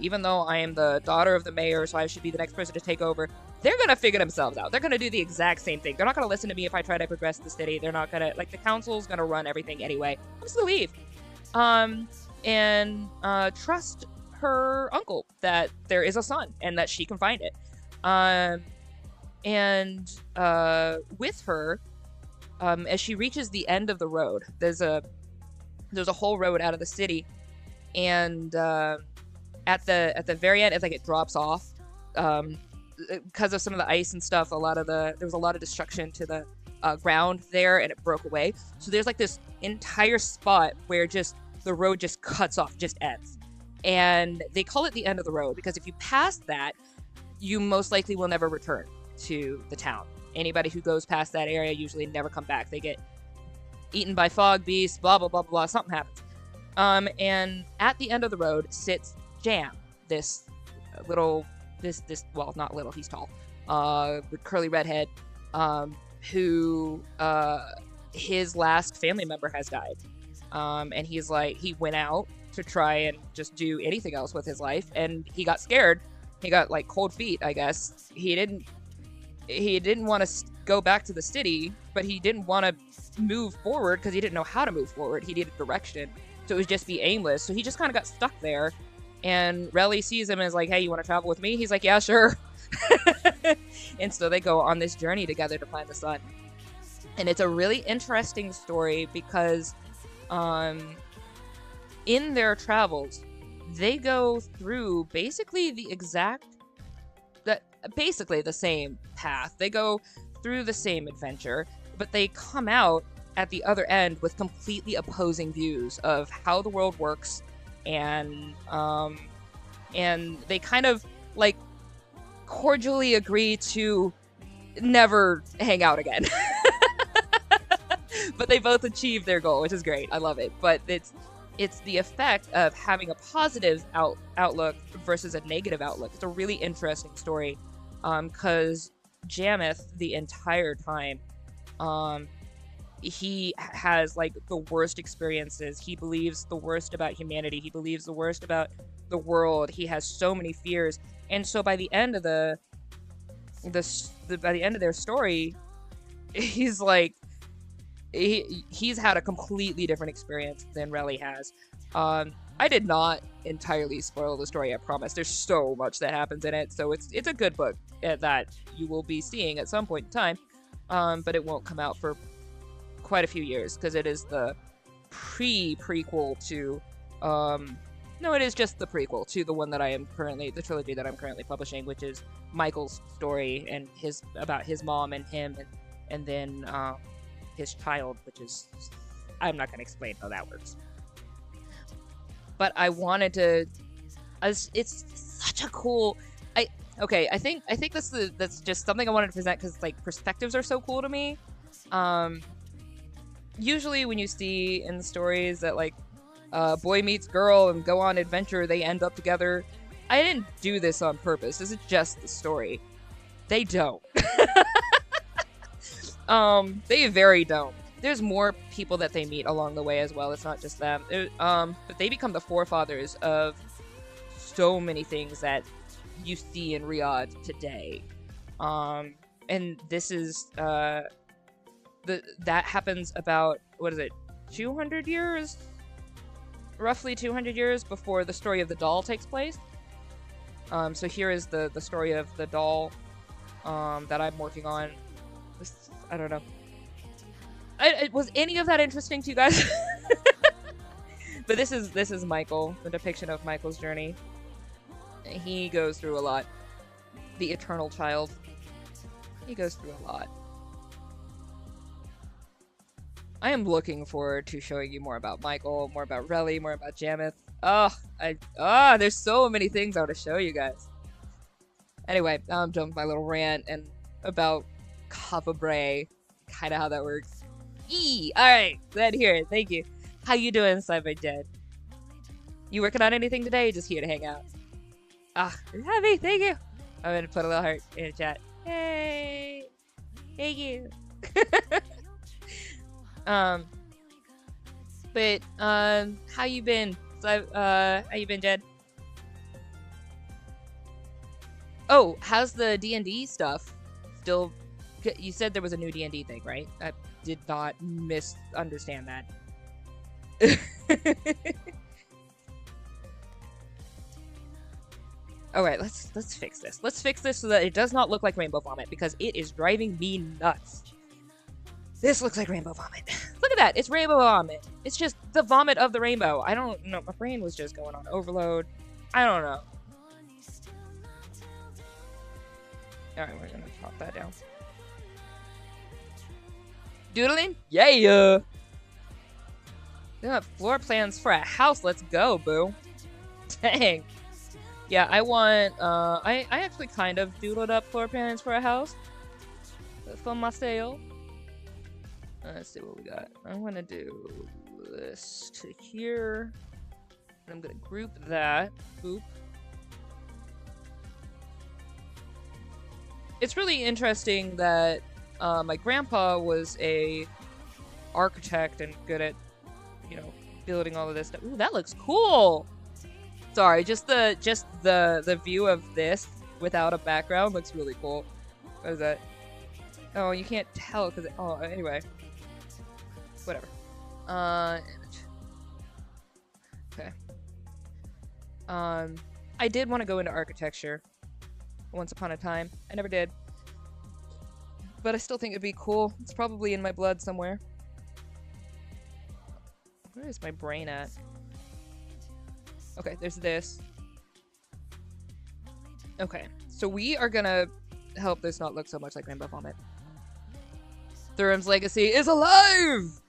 S1: Even though I am the daughter of the mayor, so I should be the next person to take over, they're gonna figure themselves out. They're gonna do the exact same thing. They're not gonna listen to me if I try to progress the city. They're not gonna, like, the council's gonna run everything anyway. I'm just gonna leave. And trust her uncle that there is a sun and that she can find it. With her, as she reaches the end of the road, there's a whole road out of the city, and at the very end, it's like it drops off because of some of the ice and stuff. There was a lot of destruction to the ground there, and it broke away. So there's like this entire spot where just the road just cuts off, just ends, and they call it the end of the road because if you pass that, you most likely will never return to the town. Anybody who goes past that area usually never come back. They get eaten by fog beasts, blah, blah, blah, blah, something happens. And at the end of the road sits Jam, this well, not little, he's tall, with curly redhead, who, his last family member has died. And he's like, he went out to try and just do anything else with his life, and he got scared. He got, like, cold feet, I guess. He didn't want to go back to the city, but he didn't want to move forward because he didn't know how to move forward. He needed direction. So it would just be aimless. So he just kind of got stuck there. And Relly sees him and is like, hey, you want to travel with me? He's like, yeah, sure. And so they go on this journey together to find the sun. And it's a really interesting story because in their travels, they go through basically the same path. They go through the same adventure, but they come out at the other end with completely opposing views of how the world works, and they kind of like cordially agree to never hang out again. But they both achieve their goal, which is great. I love it. But it's the effect of having a positive outlook versus a negative outlook. It's a really interesting story, because Jameth the entire time, he has like the worst experiences. He believes the worst about humanity. He believes the worst about the world. He has so many fears, and so by the end of by the end of their story, he's like, he's had a completely different experience than Relly has. I did not entirely spoil the story, I promise. There's so much that happens in it, so it's a good book that you will be seeing at some point in time, but it won't come out for quite a few years because it is the prequel to, no, it is just the prequel to the one that I am currently, the trilogy that I'm currently publishing, which is Michael's story and about his mom and him, and then his child, which is, I'm not going to explain how that works. But I wanted to, it's such a cool, okay, I think that's just something I wanted to present because like perspectives are so cool to me. Usually when you see in stories that like boy meets girl and go on adventure, they end up together. I didn't do this on purpose. This is just the story. They don't. They very don't. There's more people that they meet along the way as well. It's not just them. But they become the forefathers of so many things that you see in Riyadh today. And this is that happens about, what is it, 200 years? Roughly 200 years before the story of the doll takes place. So here is the story of the doll that I'm working on. I don't know. Was any of that interesting to you guys? But this is Michael, the depiction of Michael's journey. He goes through a lot. The eternal child. He goes through a lot. I am looking forward to showing you more about Michael, more about Relly, more about Jamith. There's so many things I want to show you guys. Anyway, I'm done with my little rant and about Kava Bray, kind of how that works. Alright, glad to hear it. Thank you. How you doing, Side by Jed? You working on anything today? Or just here to hang out? Happy, thank you. I'm gonna put a little heart in the chat. Hey, thank you. How you been? How you been, Jed? Oh, how's the D&D stuff? Still, you said there was a new D&D thing, right? I did not misunderstand that. Alright, let's fix this. Let's fix this so that it does not look like rainbow vomit, because it is driving me nuts. This looks like rainbow vomit. Look at that, it's rainbow vomit. It's just the vomit of the rainbow. I don't know, my brain was just going on overload. I don't know. Alright, we're gonna chop that down. Doodling? Yeah! You got floor plans for a house, let's go, boo. Dang. Yeah, I want, I actually kind of doodled up floor plans for a house. For myself. Let's see what we got. I'm gonna do this to here. And I'm gonna group that. Boop. It's really interesting that my grandpa was a architect and good at, you know, building all of this stuff. Ooh, that looks cool! Sorry, just the view of this without a background looks really cool. What is that? Oh, you can't tell because oh, anyway. Whatever. Image. Okay. I did want to go into architecture once upon a time. I never did. But I still think it'd be cool. It's probably in my blood somewhere. Where is my brain at? Okay, there's this. Okay, so we are gonna help this not look so much like rainbow vomit. Thuram's legacy is alive!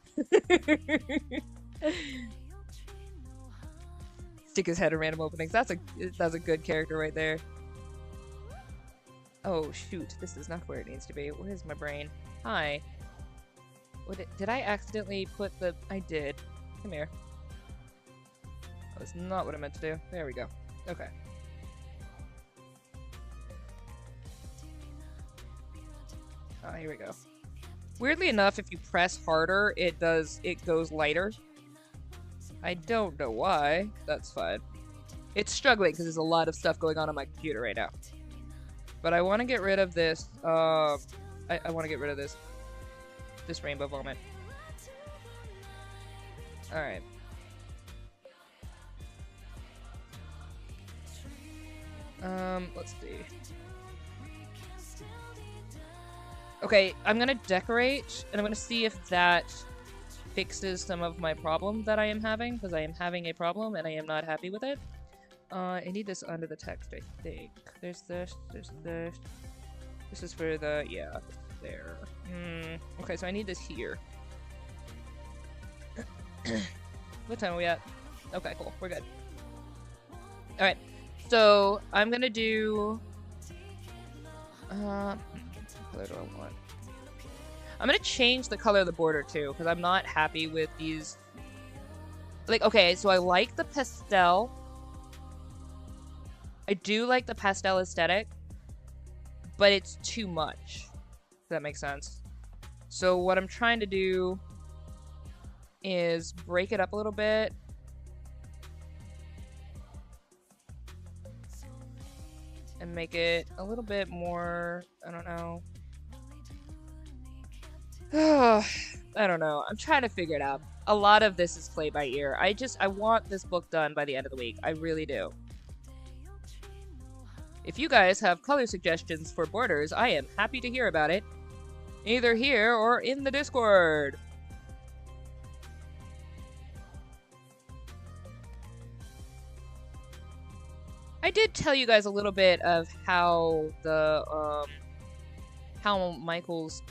S1: Stick his head in random openings. That's a good character right there. Oh shoot, this is not where it needs to be. Where's my brain? Hi. Did I accidentally put the... I did. Come here. That's not what I meant to do. There we go. Okay. Oh, here we go. Weirdly enough, if you press harder, it goes lighter. I don't know why. That's fine. It's struggling because there's a lot of stuff going on my computer right now. But I want to get rid of this. I want to get rid of this rainbow vomit. All right. Let's see. Okay, I'm gonna decorate, and I'm gonna see if that fixes some of my problem that I am having, because I am having a problem and I am not happy with it. I need this under the text, I think. There's this, there's this. This is for the, yeah, there. Okay, so I need this here. What time are we at? Okay, cool, we're good. Alright, so I'm gonna do... what color do I want? I'm gonna change the color of the border too, because I'm not happy with these. Like, okay, so I like the pastel. I do like the pastel aesthetic, but it's too much. If that makes sense. So what I'm trying to do is break it up a little bit. And make it a little bit more, I don't know. I don't know. I'm trying to figure it out. A lot of this is play by ear. I want this book done by the end of the week. I really do. If you guys have color suggestions for borders, I am happy to hear about it. Either here or in the Discord. I did tell you guys a little bit of how the, how Michael's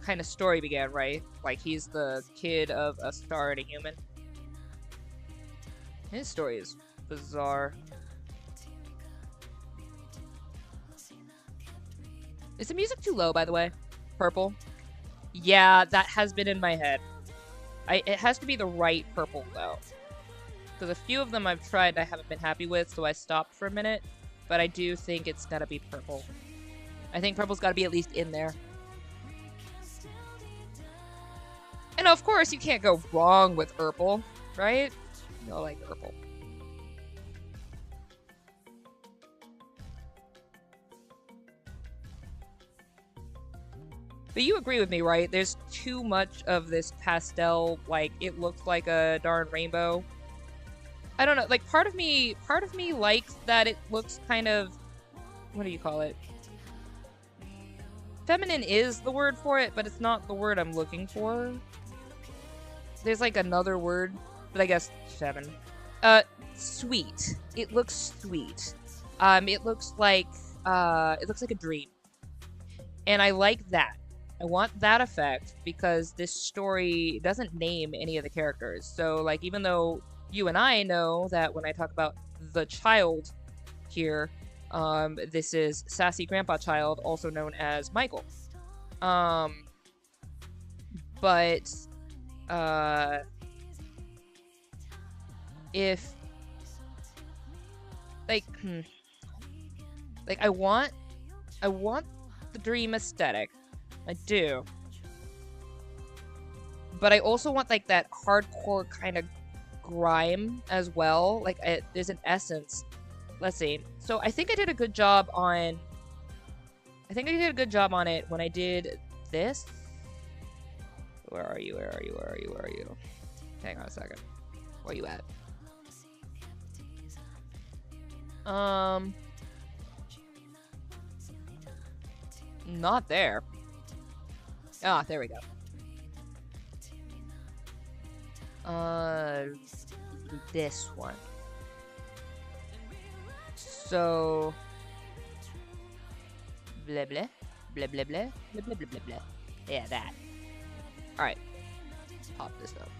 S1: kind of story began, right? Like, he's the kid of a star and a human. His story is bizarre. Is the music too low, by the way? Purple? Yeah, that has been in my head. It has to be the right purple, though. Because a few of them I've tried I haven't been happy with, so I stopped for a minute. But I do think it's gotta be purple. I think purple's gotta be at least in there. And of course, you can't go wrong with purple, right? You all like purple. But you agree with me, right? There's too much of this pastel, like, it looks like a darn rainbow. I don't know, like, part of me likes that it looks kind of, what do you call it? Feminine is the word for it, but it's not the word I'm looking for. There's like another word, but I guess feminine. Sweet. It looks sweet. It looks like a dream. And I like that. I want that effect because this story doesn't name any of the characters. So, like, even though you and I know that when I talk about the child here, this is Sassy Grandpa Child, also known as Michael. But if, like, I want the dream aesthetic. I do. But I also want, like, that hardcore kind of grime as well. Like, there's an essence. Let's see. So I think I did a good job on... I think I did a good job on it when I did this. Where are you? Where are you? Where are you? Where are you? Hang on a second. Where are you at? Not there. Ah, there we go. This one. So, blah blah blah blah blah blah blah blah blah blah. Yeah, that. All right, pop this up.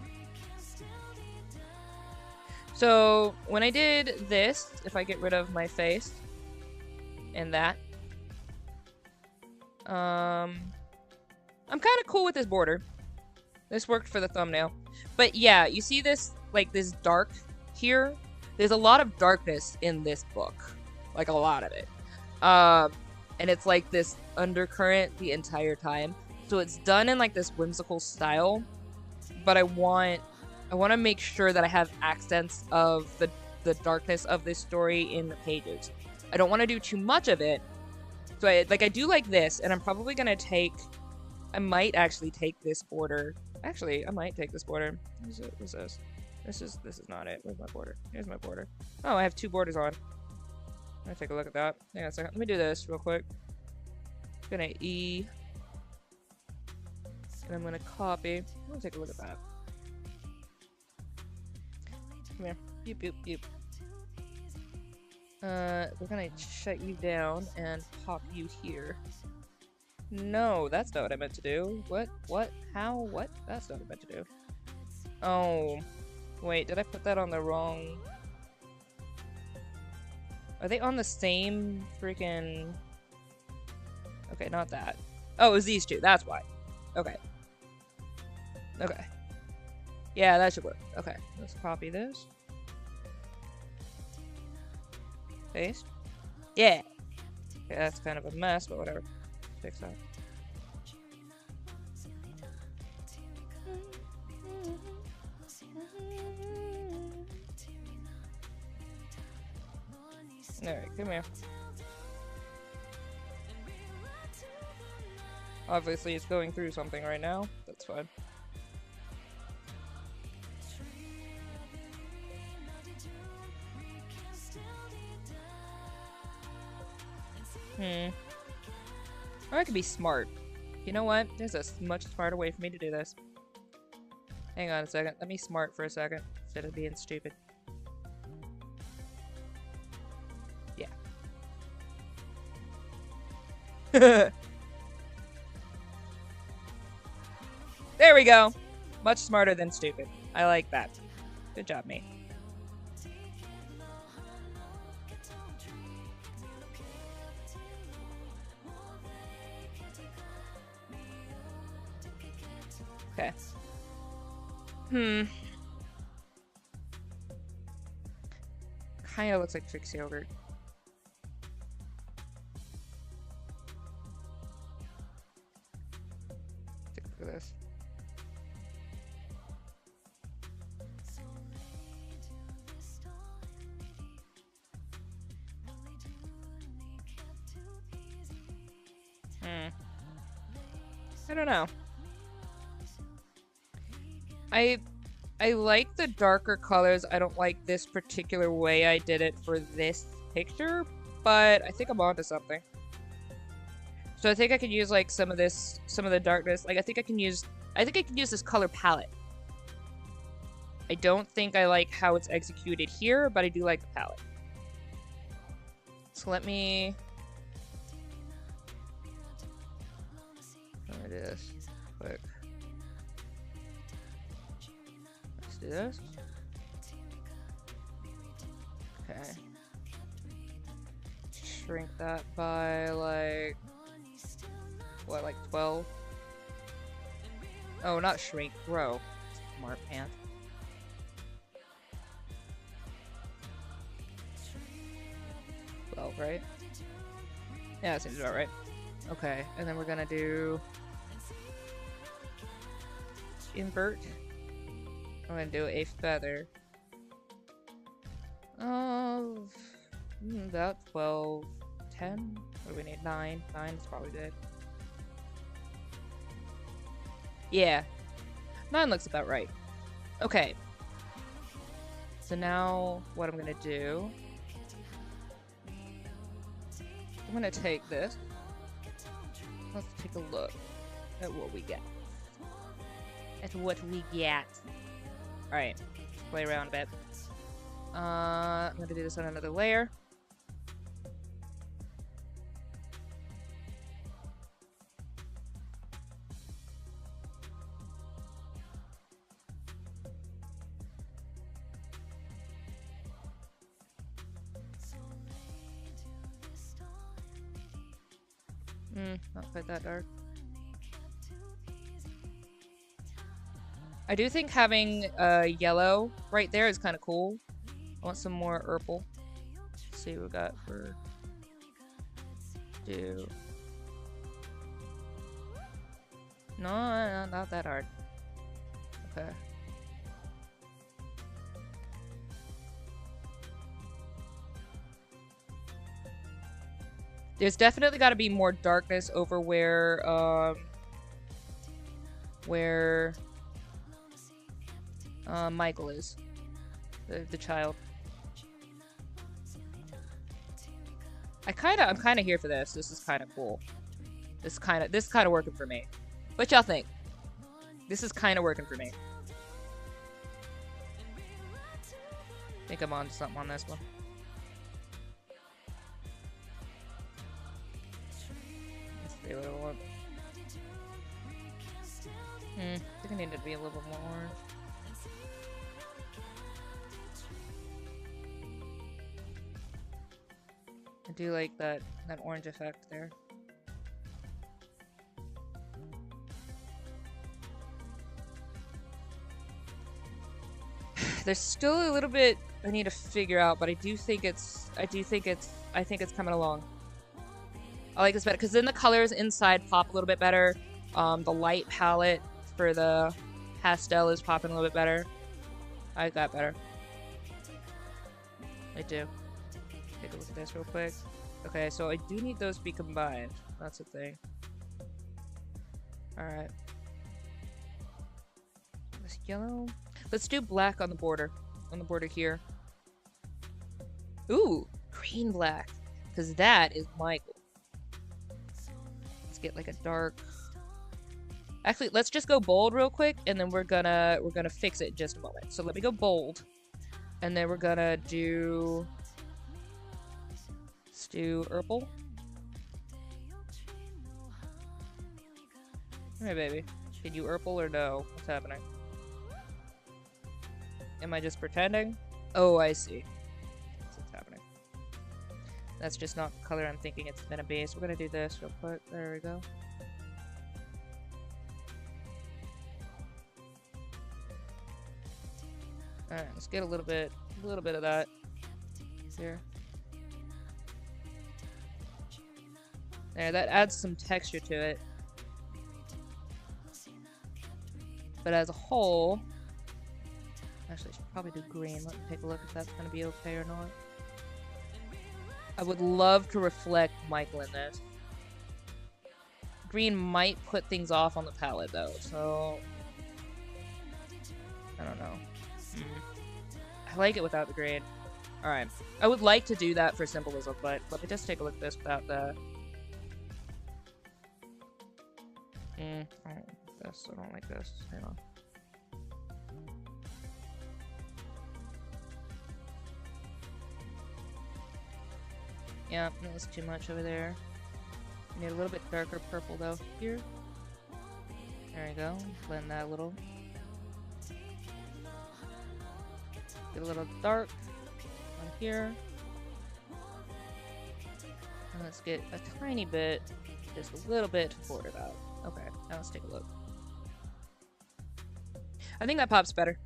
S1: So when I did this, if I get rid of my face and that, I'm kind of cool with this border. This worked for the thumbnail. But yeah, you see this, like, this dark here? There's a lot of darkness in this book. Like, a lot of it. And it's like this undercurrent the entire time. So it's done in, like, this whimsical style. But I want to make sure that I have accents of the darkness of this story in the pages. I don't want to do too much of it. So I do like this, and I'm probably going to take... I might actually take this border. Actually, I might take this border. What's this? This is not it. Where's my border? Here's my border. Oh, I have two borders on. Let me take a look at that. Hang on a second. Let me do this real quick. I'm gonna And I'm gonna copy. Let's take a look at that. Come here. Yoop, yoop, yoop. We're gonna shut you down and pop you here. No, that's not what I meant to do. What? What? How? What? That's not what I meant to do. Oh. Wait, did I put that on the wrong... Are they on the same freaking... Okay, not that. Oh, it was these two. That's why. Okay. Okay. Yeah, that should work. Okay, let's copy this. Paste. Yeah. Okay, that's kind of a mess, but whatever. Fix that. Alright, come here. Obviously, it's going through something right now. That's fine. Or I could be smart. You know what? There's a much smarter way for me to do this. Hang on a second. Let me smart for a second instead of being stupid. Yeah. There we go. Much smarter than stupid. I like that. Good job, mate. Okay. Kinda looks like Trix yogurt. Take a look at this. I don't know. I like the darker colors. I don't like this particular way I did it for this picture, but I think I'm onto something. So I think I could use like some of the darkness. Like I think I can use this color palette. I don't think I like how it's executed here, but I do like the palette. So let me do this quick. Let's do this. Okay. Shrink that by like what, like 12? Oh, not shrink, grow. Smart pants. Right? Yeah, that seems about right. Okay, and then we're gonna do invert. I'm gonna do a feather of about 12, 10. What do we need? 9. 9 is probably good. Yeah, 9 looks about right. Okay. So now what I'm gonna do, I'm gonna take this. Let's take a look at what we get. Alright, play around a bit. I'm gonna do this on another layer. Not quite that dark. I do think having yellow right there is kind of cool. I want some more purple. Let's see what we got for do. No, not that hard. Okay. There's definitely got to be more darkness over where Michael is, the child. I'm kind of here for this. This is kind of cool. This kind of working for me. What y'all think? This is kind of working for me. I think I'm on something on this one. Let's see what I want. I think I need it to be a little bit more orange. I do like that orange effect there. There's still a little bit I need to figure out, but I think it's coming along. I like this better because then the colors inside pop a little bit better. The light palette for the pastel is popping a little bit better. I like that better. I do. Take a look at this real quick. Okay, so I do need those to be combined. That's the thing. Alright. This yellow. Let's do black on the border. On the border here. Ooh! Green black. Because that is Michael. Let's get like a dark... Actually, let's just go bold real quick, and then we're gonna fix it in just a moment. So let me go bold. And then we're gonna do... Let's do purple. Hey, baby. Can you purple or no? What's happening? Am I just pretending? Oh, I see. That's what's happening. That's just not the color I'm thinking it's gonna be. So we're gonna do this real quick. There we go. Alright, let's get a little bit of that here. There, that adds some texture to it. But as a whole... Actually, I should probably do green. Let me take a look if that's going to be okay or not. I would love to reflect Michael in this. Green might put things off on the palette, though, so... I don't know. I like it without the green. Alright. I would like to do that for symbolism, but let me just take a look at this without the... I don't like this. I don't like this. Hang on. Yeah, that's too much over there. Need a little bit darker purple though. Here. There we go. Blend that a little. Get a little dark on here. And let's get a tiny bit, just a little bit to border out. Okay, now let's take a look. I think that pops better.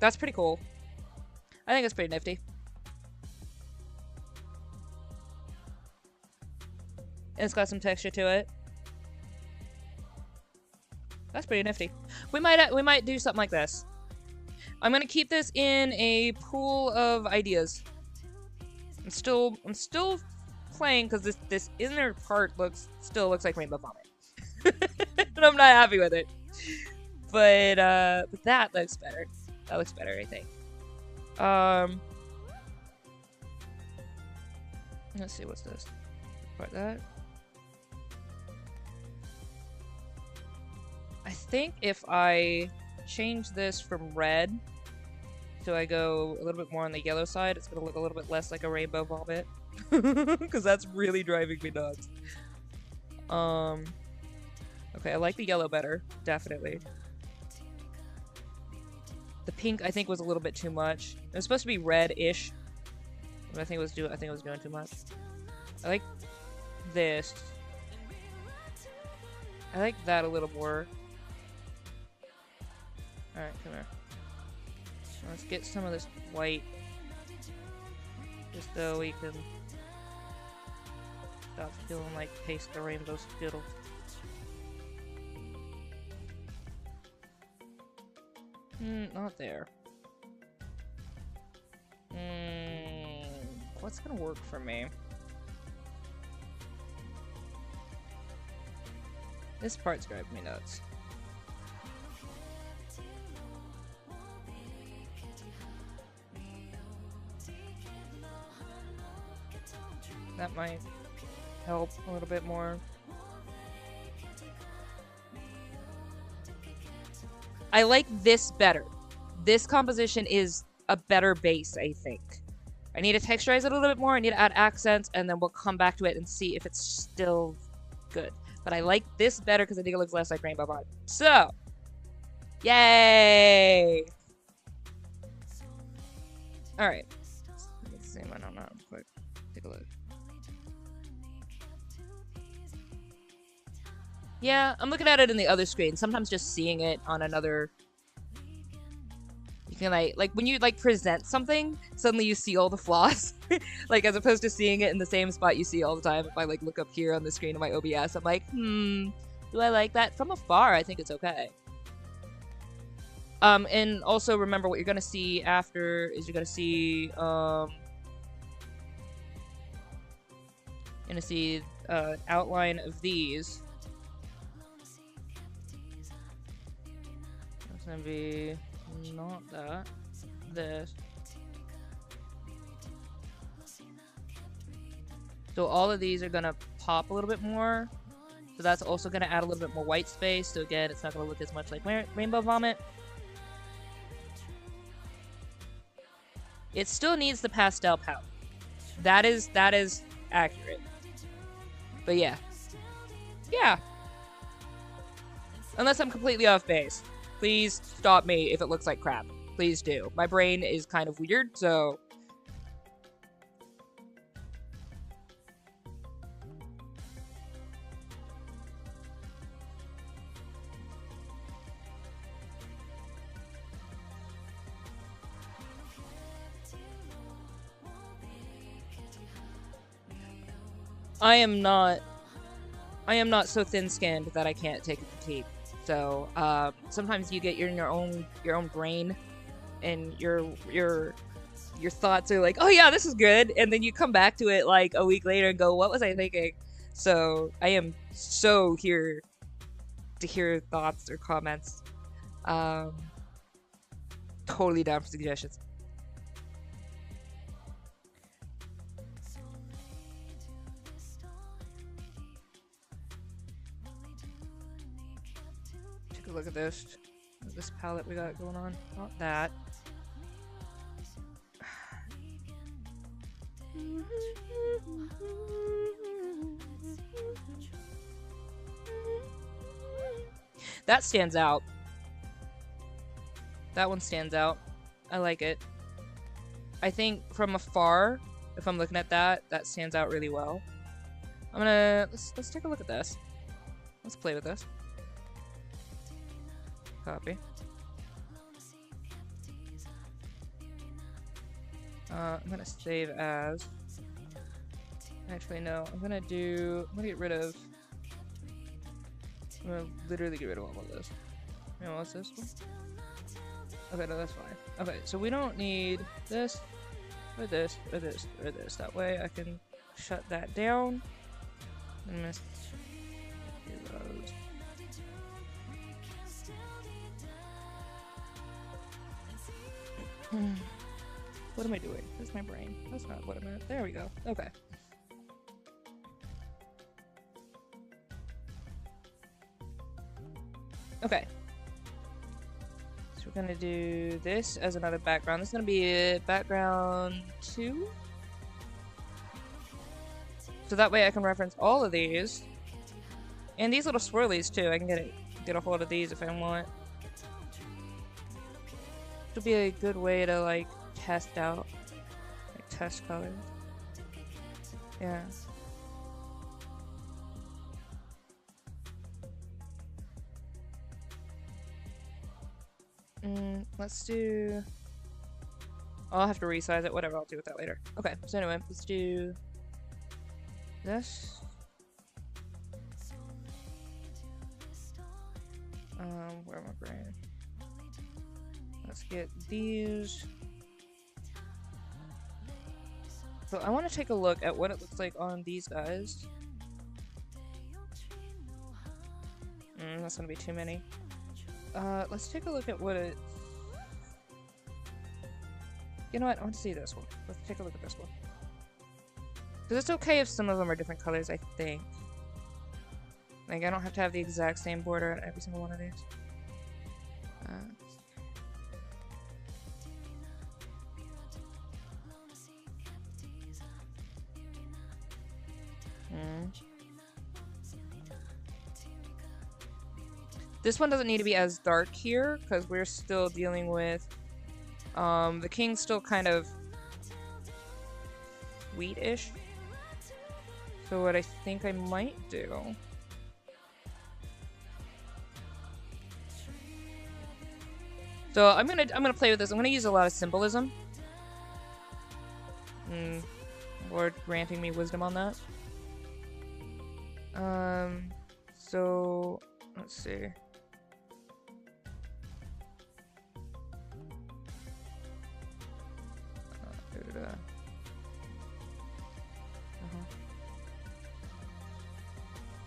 S1: That's pretty cool. I think it's pretty nifty. And it's got some texture to it. That's pretty nifty. We might do something like this. I'm gonna keep this in a pool of ideas. I'm still playing because this inner part still looks like rainbow vomit. And I'm not happy with it. But that looks better. That looks better, I think. Let's see, what's this? Like that. I think if I change this from red, so I go a little bit more on the yellow side, it's gonna look a little bit less like a rainbow vomit. Because that's really driving me nuts. Okay, I like the yellow better, definitely. The pink I think was a little bit too much. It was supposed to be red-ish, but I think it was doing too much. I like this. I like that a little more. Alright, come here. Let's get some of this white. Just so we can stop feeling like taste the rainbow Skittles. Not there. What's gonna work for me? This part's driving me nuts. That might help a little bit more. I like this better. This composition is a better base, I think. I need to texturize it a little bit more. I need to add accents, and then we'll come back to it and see if it's still good. But I like this better because I think it looks less like Rainbow Vine. So, yay! Alright. Let's zoom in on that real quick. Take a look. Yeah, I'm looking at it in the other screen. Sometimes just seeing it on another... You can like when you like present something, suddenly you see all the flaws. Like as opposed to seeing it in the same spot you see all the time. If I like look up here on the screen of my OBS, I'm like, do I like that? From afar, I think it's okay. And also remember what you're gonna see after is you're gonna see outline of these. It's gonna be not that. This. So all of these are gonna pop a little bit more. So that's also gonna add a little bit more white space. So again, it's not gonna look as much like Rainbow Vomit. It still needs the pastel palette. That is accurate. But yeah. Yeah. Unless I'm completely off base. Please stop me if it looks like crap. Please do. My brain is kind of weird, so... I am not so thin-skinned that I can't take a critique. So sometimes you get in your own brain, and your thoughts are like, oh yeah, this is good, and then you come back to it like a week later and go, what was I thinking? So I am so here to hear thoughts or comments. Totally down for suggestions. Look at this palette we got going on. Not that. That stands out. That one stands out. I like it. I think from afar, if I'm looking at that, that stands out really well. Let's take a look at this. Let's play with this. Copy. I'm gonna save as. Actually, no. I'm gonna get rid of. I'm gonna literally get rid of all of this. What's this one? Okay, no, that's fine. Okay, so we don't need this, or this, or this, or this. That way I can shut that down. And miss those. What am I doing? That's my brain. That's not what I meant. There we go. Okay. Okay. So we're gonna do this as another background. This is gonna be a background 2. So that way I can reference all of these. And these little swirlies too. I can get a hold of these if I want. It'll be a good way to like test out, like test colors. Yeah. Let's do. I'll have to resize it. Whatever. I'll do with that later. Okay. So anyway, let's do this. Where am I brain? Let's get these. So I want to take a look at what it looks like on these guys. That's gonna be too many. Let's take a look at what it... You know what? I want to see this one. Let's take a look at this one. Because it's okay if some of them are different colors, I think. Like, I don't have to have the exact same border on every single one of these. This one doesn't need to be as dark here because we're still dealing with the king's still kind of sweet-ish. So what I think I might do so I'm gonna play with this. I'm gonna use a lot of symbolism. Lord granting me wisdom on that. So let's see.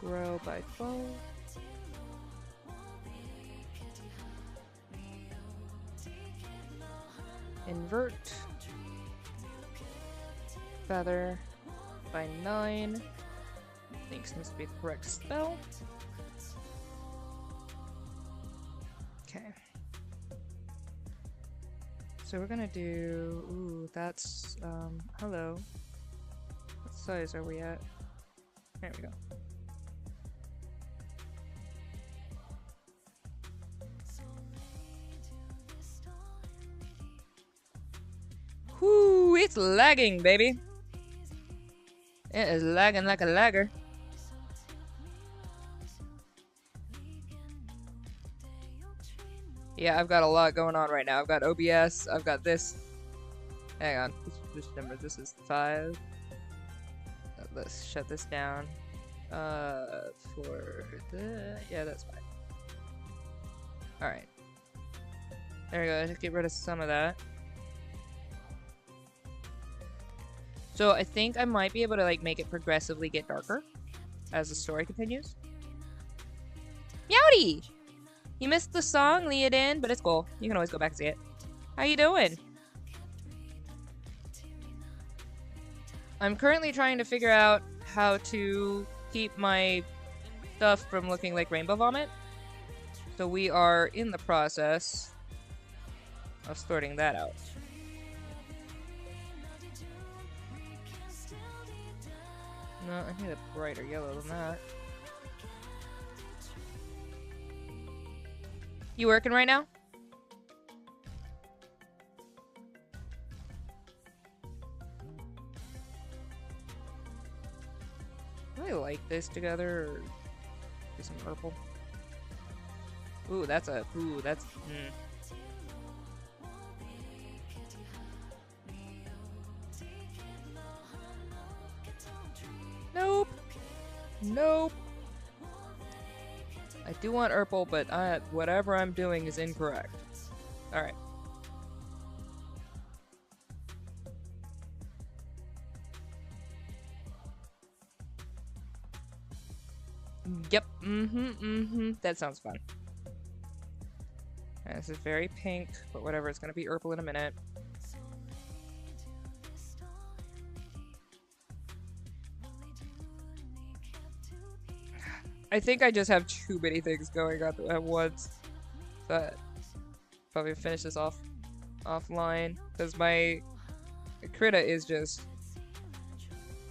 S1: Grow by 12. Invert. Feather by 9. I think seems to be the correct spell. Okay. So we're gonna do. Ooh, that's. Hello. What size are we at? There we go. Whoo, it's lagging, baby. It is lagging like a lagger. Yeah, I've got a lot going on right now. I've got OBS, I've got this. Hang on, which number? This is 5. Let's shut this down. For the... Yeah, that's fine. Alright. There we go, just get rid of some of that. So I think I might be able to like make it progressively get darker as the story continues. Meowdy! You missed the song, lead in, but it's cool. You can always go back and see it. How you doing? I'm currently trying to figure out how to keep my stuff from looking like rainbow vomit. So we are in the process of sorting that out. No, I need a brighter yellow than that. You working right now? Do I like this together or do some purple? Ooh, that's a that's Nope. Nope. I do want purple, but whatever I'm doing is incorrect. Alright. Yep. That sounds fun. Right, this is very pink, but whatever. It's gonna be purple in a minute. I think I just have too many things going on at once. But probably finish this offline because my Krita is just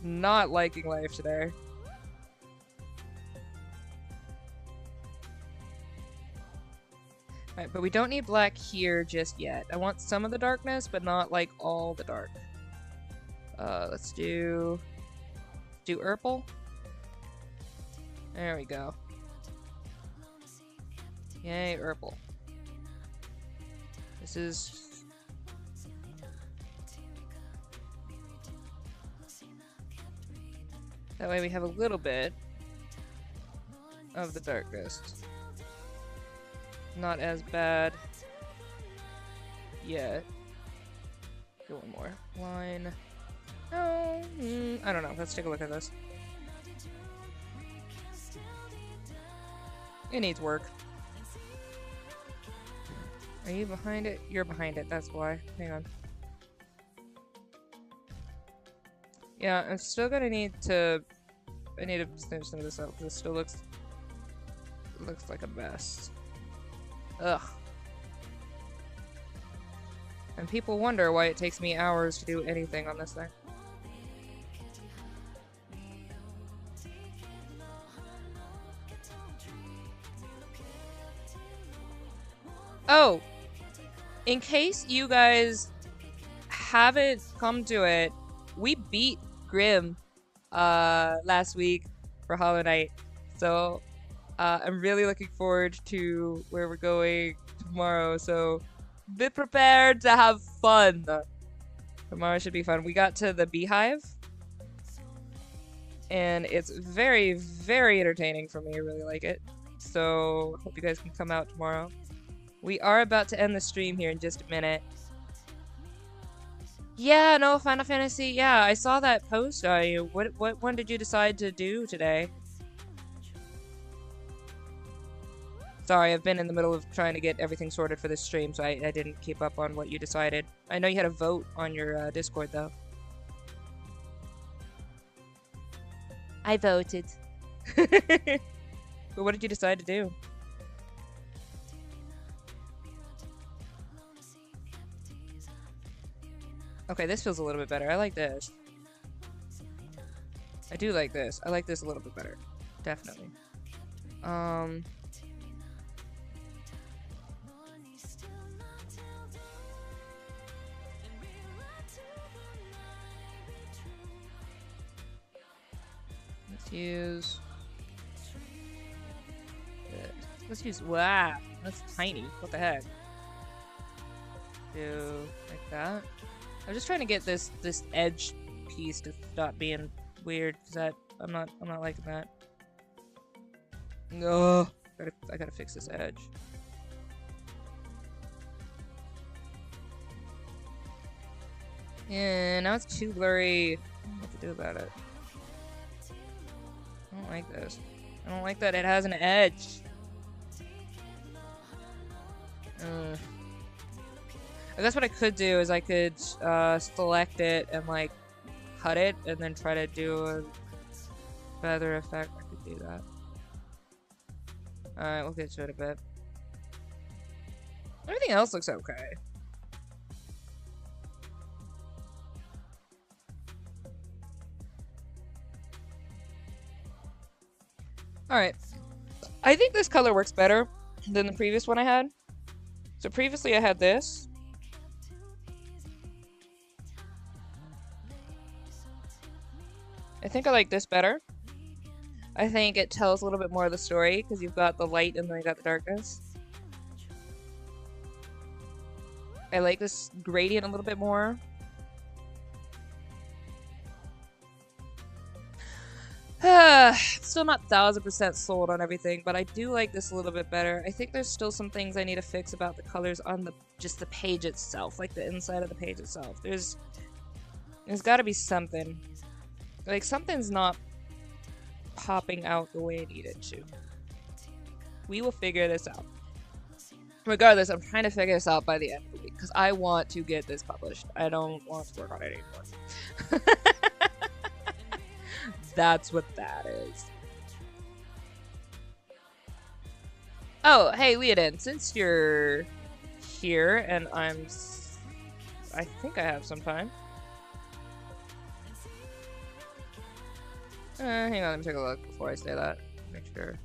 S1: not liking life today. Alright, but we don't need black here just yet. I want some of the darkness, but not like all the dark. Let's do purple. There we go. Yay, purple. This is... That way we have a little bit of the darkness. Not as bad yet. Go one more. Line. No. I don't know. Let's take a look at this. It needs work. Are you behind it? You're behind it, that's why. Hang on. Yeah, I'm still gonna need to... I need to finish some of this out, because it still looks like a mess. Ugh. And people wonder why it takes me hours to do anything on this thing. Oh! In case you guys haven't come to it, we beat Grim last week for Hollow Knight. So I'm really looking forward to where we're going tomorrow. So be prepared to have fun. Tomorrow should be fun. We got to the beehive. And it's very, very entertaining for me. I really like it. So hope you guys can come out tomorrow. We are about to end the stream here in just a minute. Yeah, no, Final Fantasy. Yeah, I saw that post on you. What one did you decide to do today? Sorry, I've been in the middle of trying to get everything sorted for this stream, so I didn't keep up on what you decided. I know you had a vote on your Discord, though. I voted. But what did you decide to do? Okay, this feels a little bit better. I like this. I do like this. I like this a little bit better. Definitely. Let's use this. Let's use, wow, that's tiny. What the heck? Do like that. I'm just trying to get this edge piece to stop being weird, because I'm not liking that. No, I gotta fix this edge. Yeah, now it's too blurry. I don't know what to do about it. I don't like this. I don't like that it has an edge. I guess what I could do is I could select it and like cut it and then try to do a feather effect. I could do that. Alright, we'll get to it a bit. Everything else looks okay. Alright. I think this color works better than the previous one I had. So previously I had this. I think I like this better. I think it tells a little bit more of the story because you've got the light and then you got the darkness. I like this gradient a little bit more. Still not 1000% sold on everything, but I do like this a little bit better. I think there's still some things I need to fix about the colors on just the page itself, like the inside of the page itself. There's got to be something. Like, something's not popping out the way it needed to. We will figure this out. Regardless, I'm trying to figure this out by the end of the week, because I want to get this published. I don't want to work on it anymore. That's what that is. Oh, hey, Leodin, since you're here, and I think I have some time. Hang on, let me take a look before I say that. Make sure.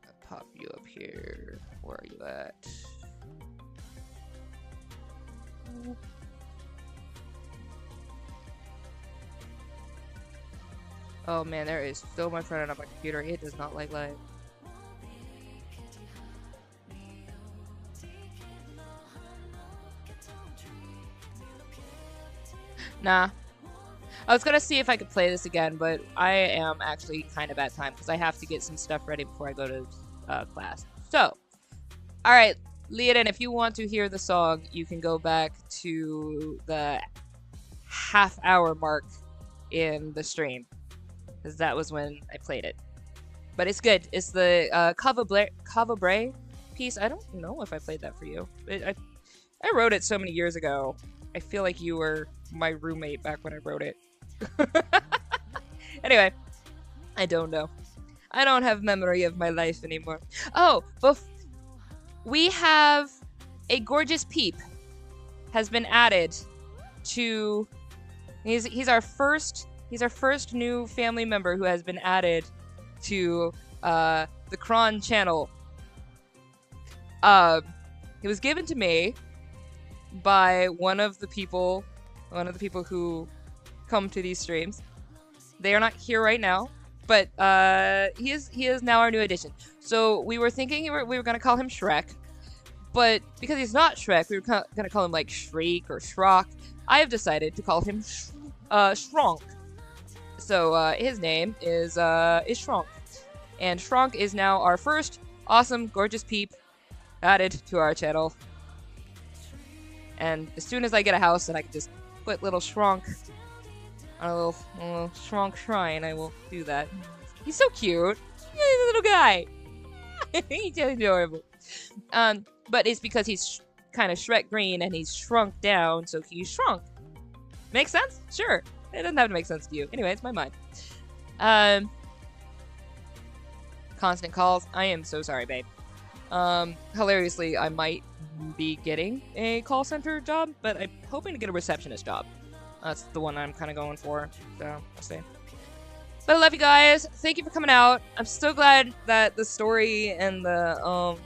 S1: I'll pop you up here. Where are you at? Oh man, there is so much running on my computer. It does not like light. Nah. I was gonna see if I could play this again, but I am actually kind of at time because I have to get some stuff ready before I go to class. So, alright, Leodin, if you want to hear the song, you can go back to the half-hour mark in the stream, because that was when I played it. But it's good. It's the Cava Bray piece. I don't know if I played that for you. I wrote it so many years ago. I feel like you were my roommate back when I wrote it. Anyway, I don't know. I don't have memory of my life anymore. Oh, we have a Gorgeous Peep has been added to. He's our first new family member who has been added to the Cron channel. It was given to me by one of the people who come to these streams. They are not here right now, but he is now our new addition. So we were thinking we were gonna call him Shrek, but because he's not Shrek, we were gonna call him like Shriek or Shrock. I have decided to call him Shronk. So his name is Shronk, and Shronk is now our first awesome Gorgeous Peep added to our channel. And as soon as I get a house and I can just put little Shronk on a little Shronk shrine, I will do that. He's so cute. He's a little guy. He's just adorable. But it's because he's kind of Shrek green and he's shrunk down, so he's shrunk. Makes sense? Sure. It doesn't have to make sense to you. Anyway, it's my mind. Constant calls. I am so sorry, babe. Hilariously, I might be getting a call center job, but I'm hoping to get a receptionist job. That's the one I'm kind of going for, so I'll see. But I love you guys. Thank you for coming out. I'm so glad that the story and the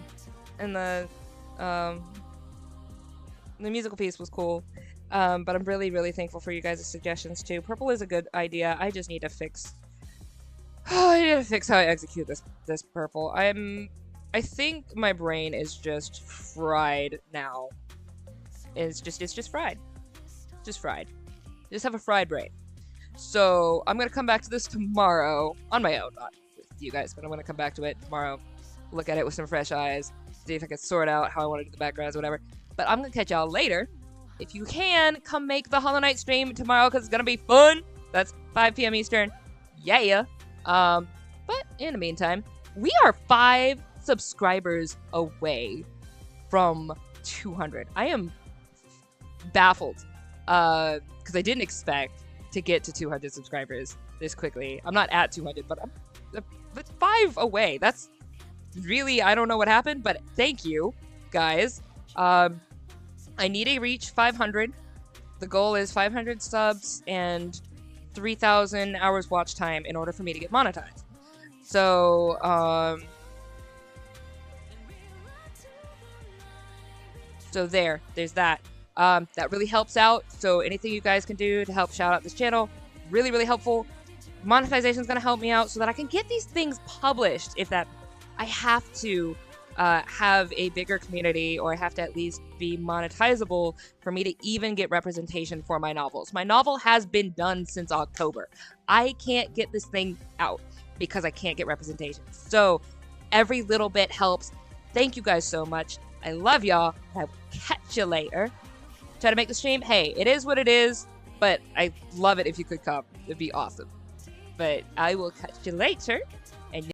S1: musical piece was cool. But I'm really, really thankful for you guys' suggestions too. Purple is a good idea. I just need to fix. I need to fix how I execute this purple. I think my brain is just fried now. It's just fried. Just fried. Just have a fried brain. So I'm gonna come back to this tomorrow on my own, not with you guys, but I'm gonna come back to it tomorrow. Look at it with some fresh eyes. See if I can sort out how I want to do the backgrounds or whatever. But I'm gonna catch y'all later. If you can, come make the Hollow Knight stream tomorrow because it's gonna be fun. That's 5 p.m. Eastern. Yeah. But in the meantime, we are 5 subscribers away from 200. I am baffled because I didn't expect to get to 200 subscribers this quickly. I'm not at 200, but I'm 5 away. That's really, I don't know what happened, but thank you, guys. I need to reach 500. The goal is 500 subs and 3,000 hours watch time in order for me to get monetized. So, there's that. That really helps out. So anything you guys can do to help shout out this channel, really, really helpful. Monetization is going to help me out so that I can get these things published. If that, I have to have a bigger community, or I have to at least be monetizable for me to even get representation for my novels. My novel has been done since October. I can't get this thing out because I can't get representation. So every little bit helps. Thank you guys so much. I love y'all. I'll catch you later. Try to make the stream. Hey, it is what it is, but I love it if you could come. It'd be awesome. But I will catch you later.